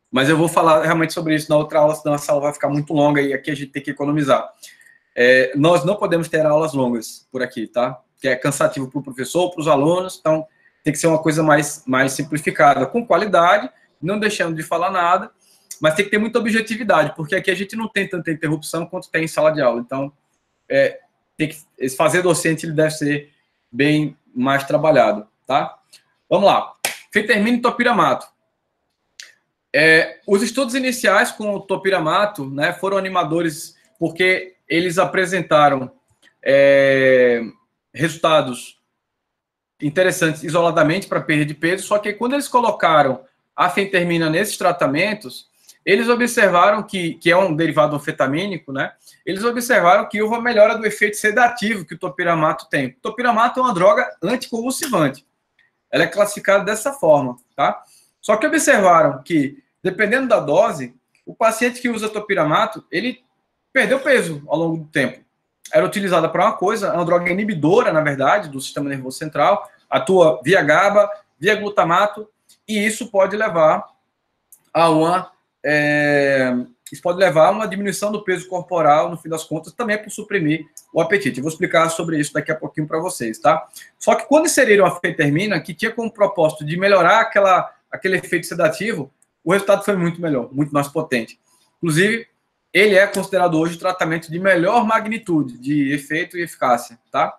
Mas eu vou falar realmente sobre isso na outra aula, senão essa aula vai ficar muito longa e aqui a gente tem que economizar. Nós não podemos ter aulas longas por aqui, tá? Que é cansativo para o professor, para os alunos, então tem que ser uma coisa mais simplificada, com qualidade, não deixando de falar nada, mas tem que ter muita objetividade, porque aqui a gente não tem tanta interrupção quanto tem em sala de aula. Então, tem que fazer docente, ele deve ser bem mais trabalhado, tá? Vamos lá. Feitermina e topiramato. Os estudos iniciais com o topiramato, né, foram animadores porque eles apresentaram resultados interessantes isoladamente para perda de peso, só que quando eles colocaram a feitermina nesses tratamentos, eles observaram que é um derivado anfetamínico, né? Eles observaram que houve uma melhora do efeito sedativo que o topiramato tem. O topiramato é uma droga anticonvulsivante. Ela é classificada dessa forma, tá? Só que observaram que, dependendo da dose, o paciente que usa topiramato, ele perdeu peso ao longo do tempo. Era utilizada para uma coisa, é uma droga inibidora, na verdade, do sistema nervoso central, atua via GABA, via glutamato, e isso pode levar a uma diminuição do peso corporal, no fim das contas, também por suprimir o apetite. Eu vou explicar sobre isso daqui a pouquinho para vocês, tá? Só que quando inseriram a feitermina, que tinha como propósito de melhorar aquele efeito sedativo, o resultado foi muito melhor, muito mais potente. Inclusive, ele é considerado hoje o tratamento de melhor magnitude de efeito e eficácia, tá?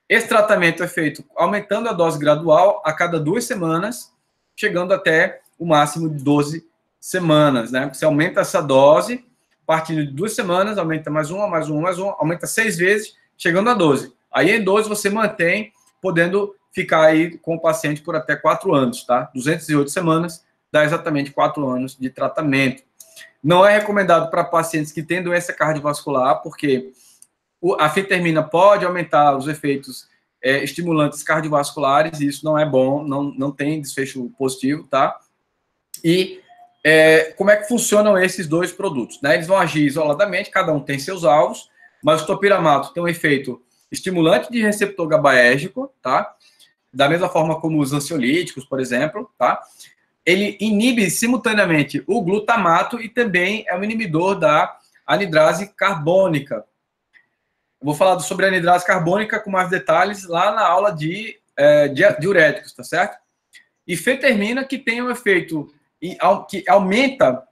Esse tratamento é feito aumentando a dose gradual a cada 2 semanas, chegando até o máximo de 12 semanas, né? Você aumenta essa dose, partindo de 2 semanas, aumenta mais uma, aumenta 6 vezes, chegando a 12. Aí em 12 você mantém, podendo ficar aí com o paciente por até 4 anos, tá? 208 semanas dá exatamente 4 anos de tratamento. Não é recomendado para pacientes que têm doença cardiovascular, porque a feitermina pode aumentar os efeitos estimulantes cardiovasculares, e isso não é bom, não tem desfecho positivo, tá? E como é que funcionam esses dois produtos, né? Eles vão agir isoladamente, cada um tem seus alvos, mas o topiramato tem um efeito estimulante de receptor GABAérgico, tá? Da mesma forma como os ansiolíticos, por exemplo, tá? Ele inibe simultaneamente o glutamato e também é um inibidor da anidrase carbônica. Eu vou falar sobre a anidrase carbônica com mais detalhes lá na aula de diuréticos, tá certo? E feitermina, que tem um efeito que aumenta,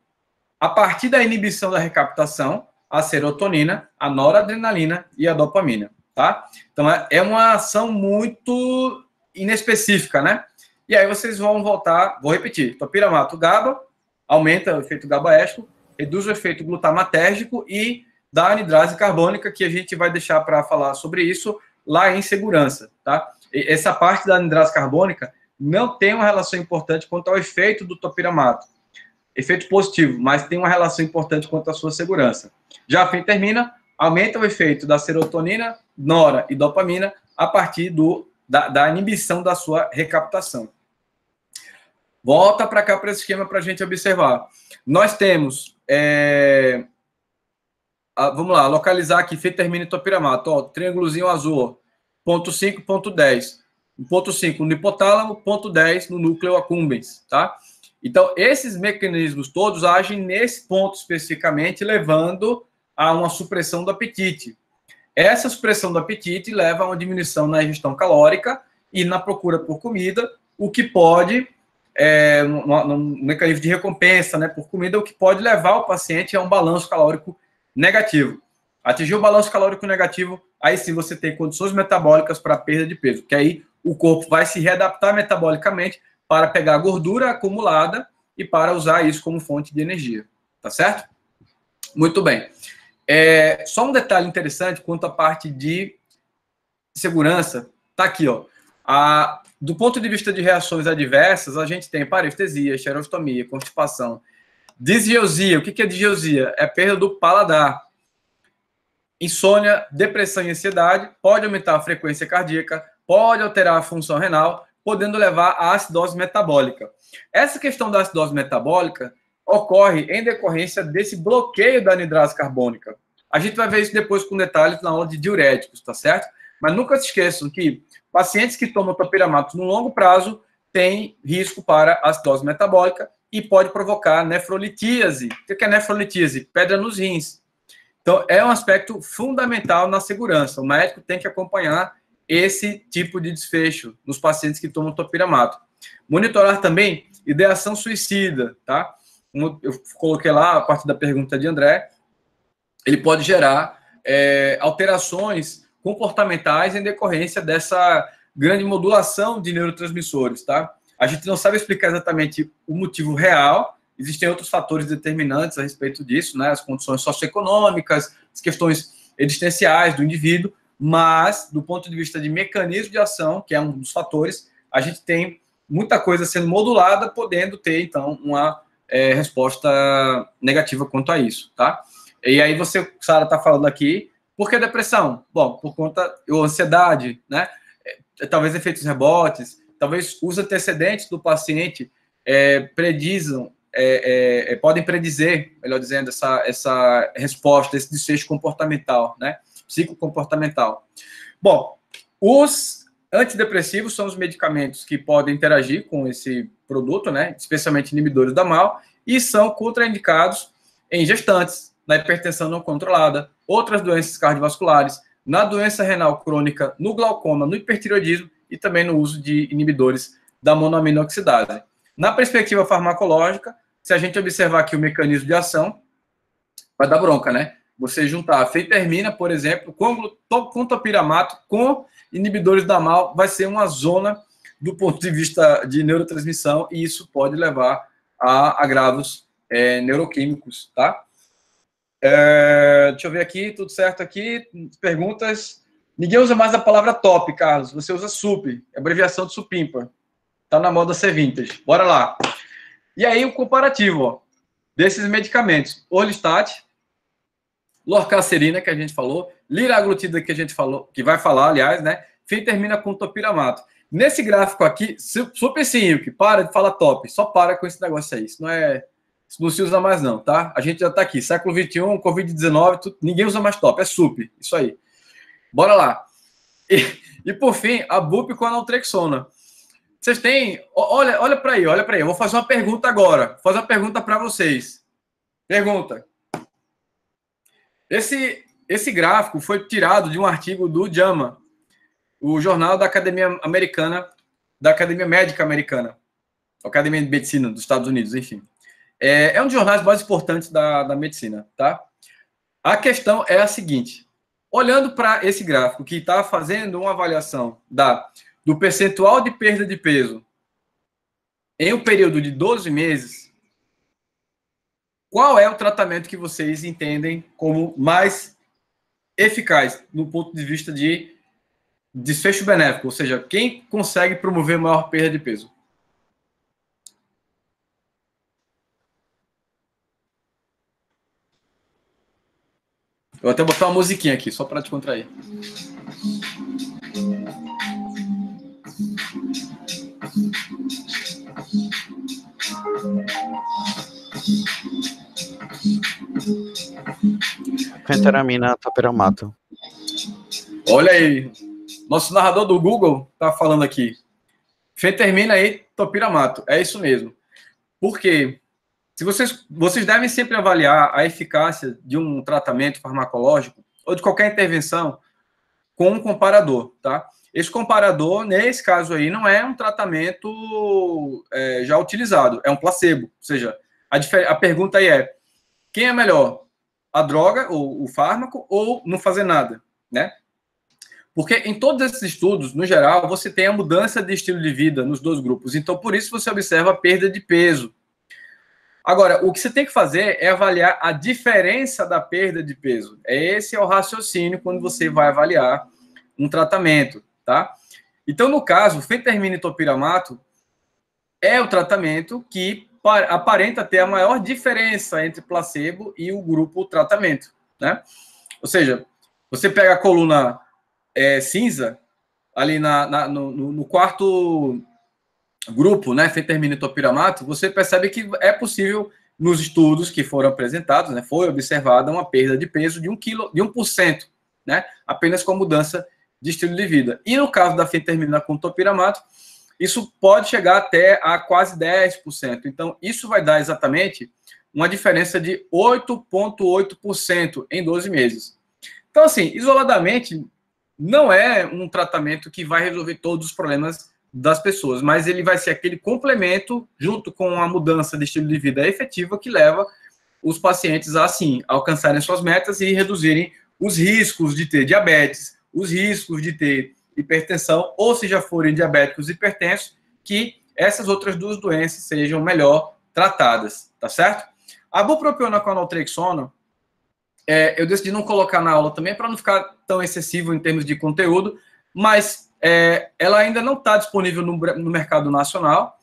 a partir da inibição da recaptação, a serotonina, a noradrenalina e a dopamina, tá? Então, é uma ação muito inespecífica, né? E aí vocês vão voltar, vou repetir, topiramato GABA, aumenta o efeito GABAérgico, reduz o efeito glutamatérgico e da anidrase carbônica, que a gente vai deixar para falar sobre isso lá em segurança, tá? E essa parte da anidrase carbônica não tem uma relação importante quanto ao efeito do topiramato, efeito positivo, mas tem uma relação importante quanto à sua segurança. Já a feitermina aumenta o efeito da serotonina, nora e dopamina a partir da inibição da sua recaptação. Volta para cá para esse esquema para a gente observar. Nós temos, vamos lá, localizar aqui feitermina e topiramato, ó, triângulozinho azul, ó, ponto 5, ponto 10. Ponto 5 no hipotálamo, ponto 10 no núcleo accumbens, tá? Então, esses mecanismos todos agem nesse ponto especificamente, levando a uma supressão do apetite. Essa supressão do apetite leva a uma diminuição na ingestão calórica e na procura por comida, o que pode, no mecanismo de recompensa, né, por comida, o que pode levar o paciente a um balanço calórico negativo. Atingir o balanço calórico negativo, aí sim você tem condições metabólicas para perda de peso, que aí o corpo vai se readaptar metabolicamente para pegar a gordura acumulada e para usar isso como fonte de energia. Tá certo? Muito bem. Só um detalhe interessante quanto à parte de segurança, tá aqui, ó. Do ponto de vista de reações adversas, a gente tem parestesia, xerostomia, constipação, disgeusia. O que é disgeusia? É perda do paladar. Insônia, depressão e ansiedade, pode aumentar a frequência cardíaca, pode alterar a função renal, podendo levar à acidose metabólica. Essa questão da acidose metabólica ocorre em decorrência desse bloqueio da anidrase carbônica. A gente vai ver isso depois com detalhes na aula de diuréticos, tá certo? Mas nunca se esqueçam que pacientes que tomam topiramato no longo prazo têm risco para acidose metabólica e pode provocar nefrolitíase. O que é nefrolitíase? Pedra nos rins. Então, é um aspecto fundamental na segurança. O médico tem que acompanhar esse tipo de desfecho nos pacientes que tomam topiramato. Monitorar também ideação suicida, tá? Como eu coloquei lá a parte da pergunta de André, ele pode gerar alterações comportamentais em decorrência dessa grande modulação de neurotransmissores, tá? A gente não sabe explicar exatamente o motivo real, existem outros fatores determinantes a respeito disso, né? As condições socioeconômicas, as questões existenciais do indivíduo, mas, do ponto de vista de mecanismo de ação, que é um dos fatores, a gente tem muita coisa sendo modulada, podendo ter, então, uma resposta negativa quanto a isso, tá? E aí você, Sara, está falando aqui, por que depressão? Bom, por conta, ou ansiedade, né? Talvez efeitos rebotes, talvez os antecedentes do paciente podem predizer, melhor dizendo, essa resposta, esse desfecho comportamental, né? Psicocomportamental. Bom, os antidepressivos são os medicamentos que podem interagir com esse produto, né? Especialmente inibidores da MAO, e são contraindicados em gestantes, na hipertensão não controlada, outras doenças cardiovasculares, na doença renal crônica, no glaucoma, no hipertireoidismo e também no uso de inibidores da monoaminoxidase. Na perspectiva farmacológica, se a gente observar aqui o mecanismo de ação, vai dar bronca, né? Você juntar a feitermina, por exemplo, com topiramato, com inibidores da MAO, vai ser uma zona do ponto de vista de neurotransmissão e isso pode levar a agravos neuroquímicos, tá? Deixa eu ver aqui, tudo certo aqui. Perguntas. Ninguém usa mais a palavra top, Carlos. Você usa SUP, abreviação de supimpa. Tá na moda ser vintage. Bora lá. E aí o comparativo, ó, desses medicamentos. Orlistat, lorcacerina, que a gente falou, liraglutida, que a gente falou, que vai falar, aliás, né? Feitermina com topiramato. Nesse gráfico aqui, super simples, para de falar top. Só para com esse negócio aí. Isso não se usa mais não, tá? A gente já tá aqui, século XXI, Covid-19, ninguém usa mais top, é SUP, isso aí. Bora lá. E por fim, a BUP com a naltrexona. Vocês têm... Olha para aí. Eu vou fazer uma pergunta agora. Vou fazer uma pergunta para vocês. Pergunta. Esse gráfico foi tirado de um artigo do JAMA, o jornal da Academia Americana, da Academia Médica Americana, Academia de Medicina dos Estados Unidos, enfim. É um dos jornais mais importantes da medicina, tá? A questão é a seguinte. Olhando para esse gráfico, que está fazendo uma avaliação do percentual de perda de peso em um período de 12 meses, qual é o tratamento que vocês entendem como mais eficaz no ponto de vista de desfecho benéfico? Ou seja, quem consegue promover maior perda de peso? Eu vou até botar uma musiquinha aqui, só para te contrair. Fenteramina topiramato. Olha aí, nosso narrador do Google tá falando aqui. Fentermina e topiramato, é isso mesmo. Por quê? vocês devem sempre avaliar a eficácia de um tratamento farmacológico ou de qualquer intervenção com um comparador, tá? Esse comparador, nesse caso aí, não é um tratamento já utilizado, é um placebo. Ou seja, a pergunta aí é, quem é melhor? A droga, ou o fármaco, ou não fazer nada, né? Porque em todos esses estudos, no geral, você tem a mudança de estilo de vida nos dois grupos. Então, por isso você observa a perda de peso. Agora, o que você tem que fazer é avaliar a diferença da perda de peso. Esse é o raciocínio quando você vai avaliar um tratamento, tá? Então, no caso, fentermina e topiramato é o tratamento que aparenta ter a maior diferença entre placebo e o grupo tratamento, né? Ou seja, você pega a coluna cinza, ali no quarto grupo, né, fentermina e topiramato, você percebe que é possível, nos estudos que foram apresentados, né, foi observada uma perda de peso de 1%, né, apenas com mudança de estilo de vida. E no caso da fentermina com topiramato, isso pode chegar até a quase 10%. Então, isso vai dar exatamente uma diferença de 8,8% em 12 meses. Então, assim, isoladamente, não é um tratamento que vai resolver todos os problemas das pessoas, mas ele vai ser aquele complemento, junto com a mudança de estilo de vida efetiva, que leva os pacientes a, assim, alcançarem suas metas e reduzirem os riscos de ter diabetes, os riscos de ter hipertensão, ou se já forem diabéticos e hipertensos, que essas outras duas doenças sejam melhor tratadas, tá certo? A bupropiona com a naltrexona, eu decidi não colocar na aula também, para não ficar tão excessivo em termos de conteúdo, mas ela ainda não está disponível no mercado nacional.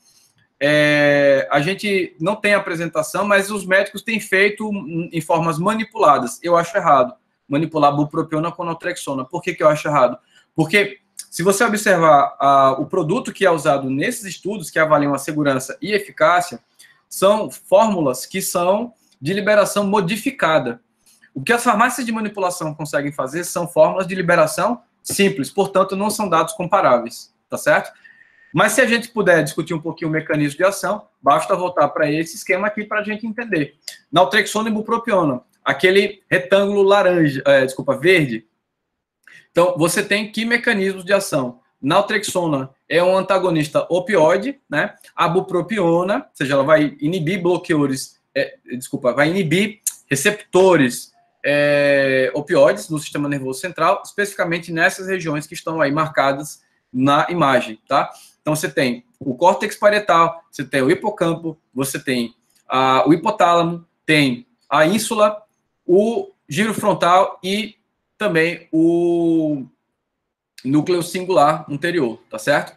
A gente não tem apresentação, mas os médicos têm feito em formas manipuladas. Eu acho errado manipular bupropiona com naltrexona. Por que eu acho errado? Porque se você observar o produto que é usado nesses estudos, que avaliam a segurança e eficácia, são fórmulas que são de liberação modificada. O que as farmácias de manipulação conseguem fazer são fórmulas de liberação simples, portanto, não são dados comparáveis, tá certo? Mas se a gente puder discutir um pouquinho o mecanismo de ação, basta voltar para esse esquema aqui para a gente entender. Naltrexona e bupropiona, aquele retângulo laranja, verde. Então, você tem que mecanismos de ação? Naltrexona é um antagonista opioide, né? A bupropiona, ou seja, ela vai inibir vai inibir receptores opioides no sistema nervoso central, especificamente nessas regiões que estão aí marcadas na imagem, tá? Então, você tem o córtex parietal, você tem o hipocampo, você tem o hipotálamo, tem a ínsula, o giro frontal e também o núcleo singular anterior, tá certo?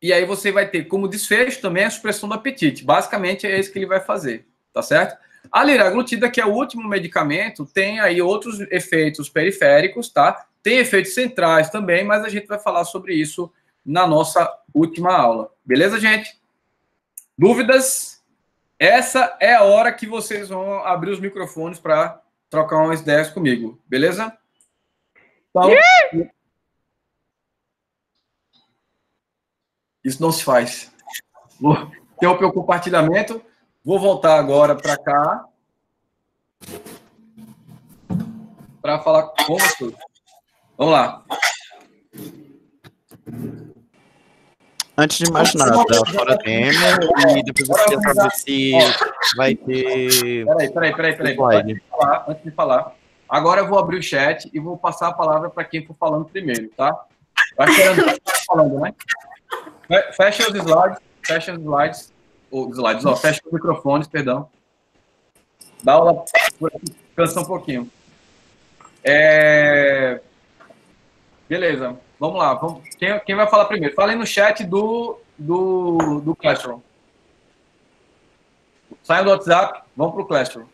E aí você vai ter como desfecho também a supressão do apetite. Basicamente é isso que ele vai fazer, tá certo? A liraglutida, que é o último medicamento, tem aí outros efeitos periféricos, tá? Tem efeitos centrais também, mas a gente vai falar sobre isso na nossa última aula. Beleza, gente? Dúvidas? Essa é a hora que vocês vão abrir os microfones para trocar umas ideias comigo, beleza? Então, isso não se faz. Vou interromper o compartilhamento. Vou voltar agora para cá para falar com vocês. Vamos lá. Antes de mais nada, fora demo e depois eu queria saber se vai ter... Peraí. Antes de falar. Agora eu vou abrir o chat e vou passar a palavra para quem for falando primeiro, tá? Vai esperando que falando, né? Fecha os slides. Fecha os microfones, perdão. Dá aula por aqui, cansa um pouquinho. Beleza, vamos lá. Quem vai falar primeiro? Fala aí no chat do Classroom. Saiam do WhatsApp, vão para o Classroom.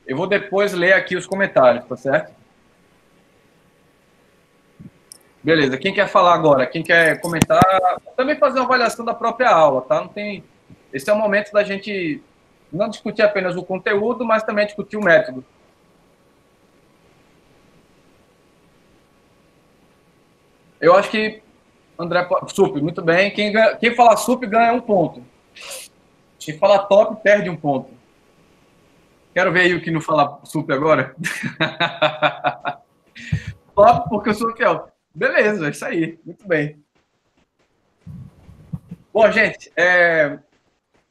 Eu vou depois ler aqui os comentários, tá certo? Beleza, quem quer falar agora? Quem quer comentar? Também fazer uma avaliação da própria aula, tá? Não tem... Esse é o momento da gente não discutir apenas o conteúdo, mas também discutir o método. Eu acho que André, sup, muito bem. Quem falar sup ganha 1 ponto. Quem falar top perde 1 ponto. Quero ver aí o que não fala sup agora. Top, porque eu sou fiel. Beleza, é isso aí. Muito bem. Bom, gente,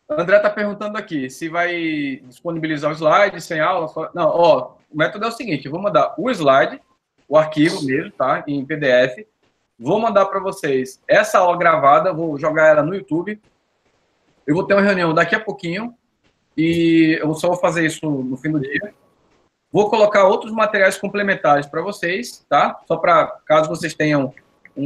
André está perguntando aqui se vai disponibilizar o slide sem aula. Não, ó, o método é o seguinte: eu vou mandar o slide, o arquivo mesmo, tá? Em PDF. Vou mandar para vocês essa aula gravada, vou jogar ela no YouTube. Eu vou ter uma reunião daqui a pouquinho e eu só vou fazer isso no fim do dia. Vou colocar outros materiais complementares para vocês, tá? Só para caso vocês tenham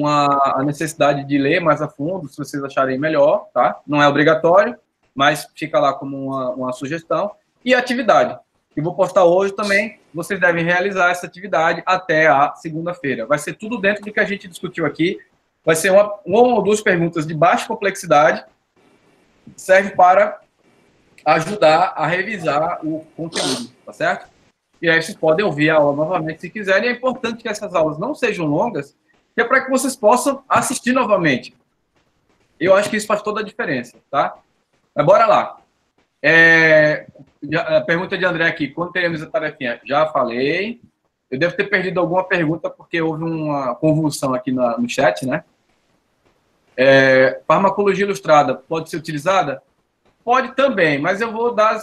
a necessidade de ler mais a fundo, se vocês acharem melhor, tá? Não é obrigatório, mas fica lá como uma sugestão. E a atividade, que vou postar hoje também, vocês devem realizar essa atividade até a segunda-feira. Vai ser tudo dentro do que a gente discutiu aqui. Vai ser uma ou 2 perguntas de baixa complexidade, serve para ajudar a revisar o conteúdo, tá certo? E aí vocês podem ouvir a aula novamente se quiserem. É importante que essas aulas não sejam longas, que é para que vocês possam assistir novamente. Eu acho que isso faz toda a diferença, tá? Mas bora lá. A pergunta de André aqui, quando teremos a tarefinha? Já falei. Eu devo ter perdido alguma pergunta, porque houve uma convulsão aqui no chat, né? Farmacologia ilustrada pode ser utilizada? Pode também, mas eu vou dar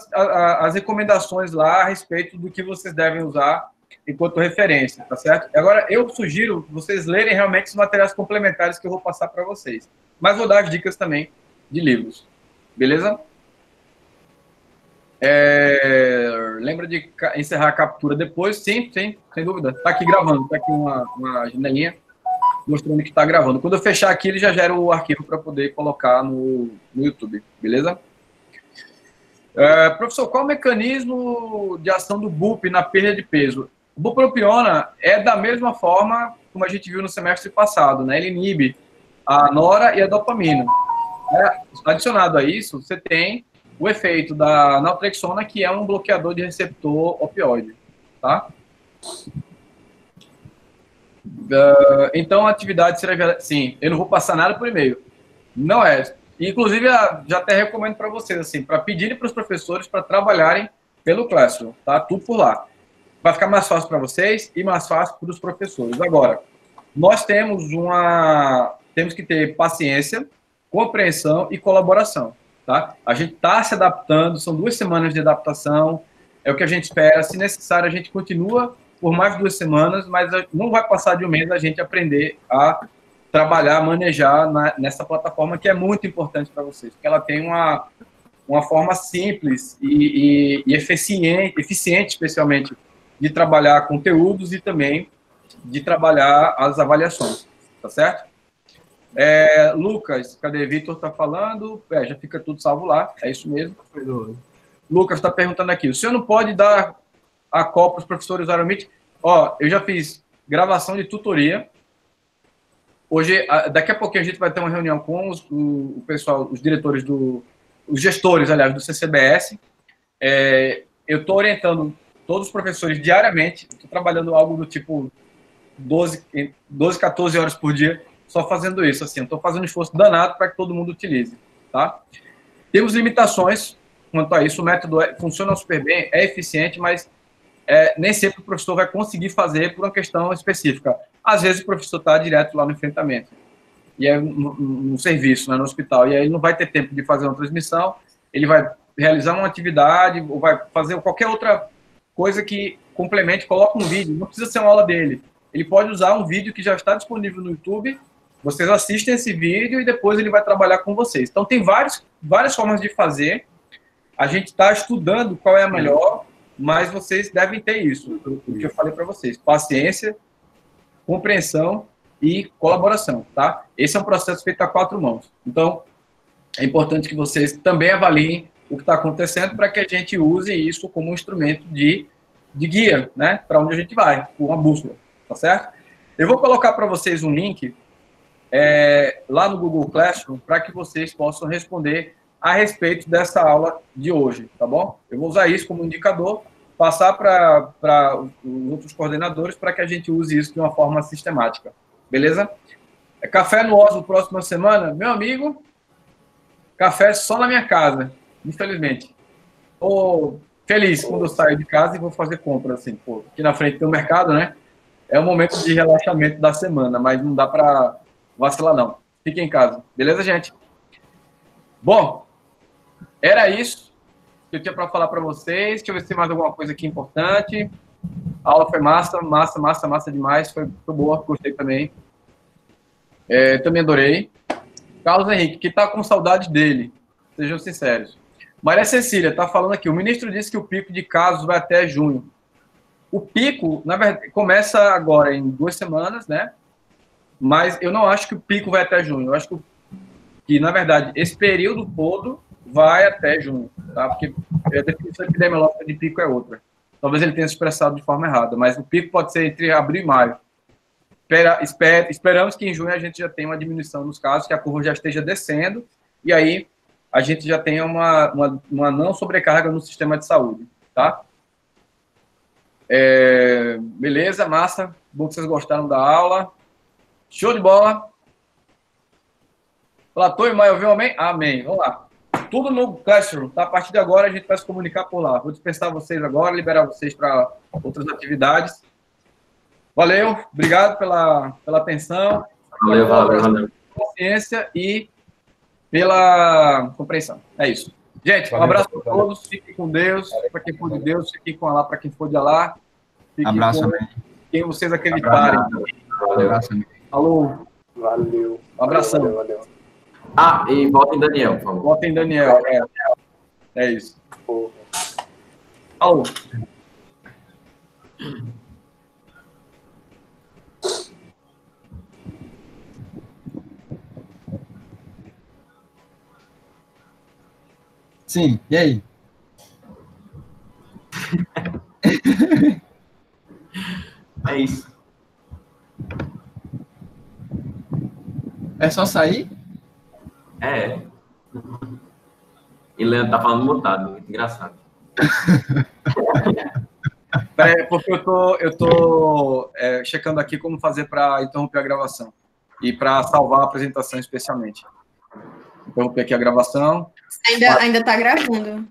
as recomendações lá a respeito do que vocês devem usar enquanto referência, tá certo? Agora, eu sugiro vocês lerem realmente os materiais complementares que eu vou passar para vocês. Mas vou dar as dicas também de livros. Beleza? Lembra de encerrar a captura depois? Sim, sem dúvida. Está aqui gravando, está aqui uma janelinha mostrando que está gravando. Quando eu fechar aqui, ele já gera o arquivo para poder colocar no YouTube. Beleza? Professor, qual o mecanismo de ação do BUP na perda de peso? O bupropiona é da mesma forma como a gente viu no semestre passado, né? Ele inibe a nora e a dopamina. Adicionado a isso, você tem o efeito da naltrexona, que é um bloqueador de receptor opioide, tá? Então, a atividade será... Sim, eu não vou passar nada por e-mail. Não é... Inclusive, já até recomendo para vocês, assim, para pedirem para os professores para trabalharem pelo Classroom, tá? Tudo por lá. Vai ficar mais fácil para vocês e mais fácil para os professores. Agora, nós temos que ter paciência, compreensão e colaboração, tá? A gente está se adaptando, são 2 semanas de adaptação, é o que a gente espera. Se necessário, a gente continua por mais 2 semanas, mas não vai passar de 1 mês a gente aprender a trabalhar, manejar nessa plataforma, que é muito importante para vocês, porque ela tem uma forma simples e eficiente, especialmente, de trabalhar conteúdos e também de trabalhar as avaliações, tá certo? Lucas, cadê? Vitor está falando, já fica tudo salvo lá, é isso mesmo. Lucas está perguntando aqui, o senhor não pode dar a call para os professores usarem o Meet? Eu já fiz gravação de tutoria. Hoje, daqui a pouquinho a gente vai ter uma reunião com o pessoal, os diretores os gestores, aliás, do CCBS. Eu estou orientando todos os professores diariamente, estou trabalhando algo do tipo 12, 14 horas por dia, só fazendo isso, assim, estou fazendo um esforço danado para que todo mundo utilize, tá? Temos limitações quanto a isso, o método funciona super bem, é eficiente, mas nem sempre o professor vai conseguir fazer por uma questão específica. Às vezes o professor está direto lá no enfrentamento, e é no serviço, né, no hospital, e aí ele não vai ter tempo de fazer uma transmissão, ele vai realizar uma atividade, ou vai fazer qualquer outra coisa que complemente, coloca um vídeo, não precisa ser uma aula dele, ele pode usar um vídeo que já está disponível no YouTube, vocês assistem esse vídeo e depois ele vai trabalhar com vocês. Então tem várias formas de fazer, a gente está estudando qual é a melhor, mas vocês devem ter isso, o que eu falei para vocês, paciência, compreensão e colaboração, tá? Esse é um processo feito a 4 mãos. Então, é importante que vocês também avaliem o que está acontecendo para que a gente use isso como um instrumento de guia, né? Para onde a gente vai, uma bússola, tá certo? Eu vou colocar para vocês um link lá no Google Classroom para que vocês possam responder a respeito dessa aula de hoje, tá bom? Eu vou usar isso como indicador, passar para os outros coordenadores para que a gente use isso de uma forma sistemática, beleza? Café no Oslo próxima semana? Meu amigo, café só na minha casa, infelizmente. Tô feliz quando eu saio de casa e vou fazer compra, assim, pô, aqui na frente tem o mercado, né? É um momento de relaxamento da semana, mas não dá para vacilar, não. Fique em casa. Beleza, gente? Bom, era isso que eu tinha para falar para vocês. Deixa eu ver se tem mais alguma coisa aqui importante. A aula foi massa demais. Foi boa, gostei também. Também adorei. Carlos Henrique, que está com saudade dele. Sejam sinceros. Maria Cecília está falando aqui. O ministro disse que o pico de casos vai até junho. O pico, na verdade, começa agora em 2 semanas, né? Mas eu não acho que o pico vai até junho. Eu acho que na verdade, esse período todo vai até junho, tá? Porque a definição epidemiológica de pico é outra. Talvez ele tenha se expressado de forma errada, mas o pico pode ser entre abril e maio. Esperamos que em junho a gente já tenha uma diminuição nos casos, que a curva já esteja descendo, e aí a gente já tenha uma não sobrecarga no sistema de saúde, tá? Beleza, massa. Bom que vocês gostaram da aula. Show de bola. Platô e Maia, ouviu? Amém? Amém. Vamos lá. Tudo no Classroom, tá? A partir de agora a gente vai se comunicar por lá. Vou dispensar vocês agora, liberar vocês para outras atividades. Valeu, obrigado pela atenção. Valeu. Pela paciência e pela compreensão. É isso. Gente, um abraço para todos. Fiquem com Deus. Para quem for de Deus, fiquem com Alá. Para quem for de Alá. Abraço, com quem vocês acreditarem. Abraço. Alô. Valeu. Um abração. Valeu. Ah, e volta em Daniel, por favor. Volta em Daniel. É isso. Alô. Sim, e aí? É isso. É só sair? É. E Leandro tá falando mutado, muito engraçado. Porque eu tô checando aqui como fazer para interromper a gravação e para salvar a apresentação especialmente. Interromper aqui a gravação. Ainda tá gravando.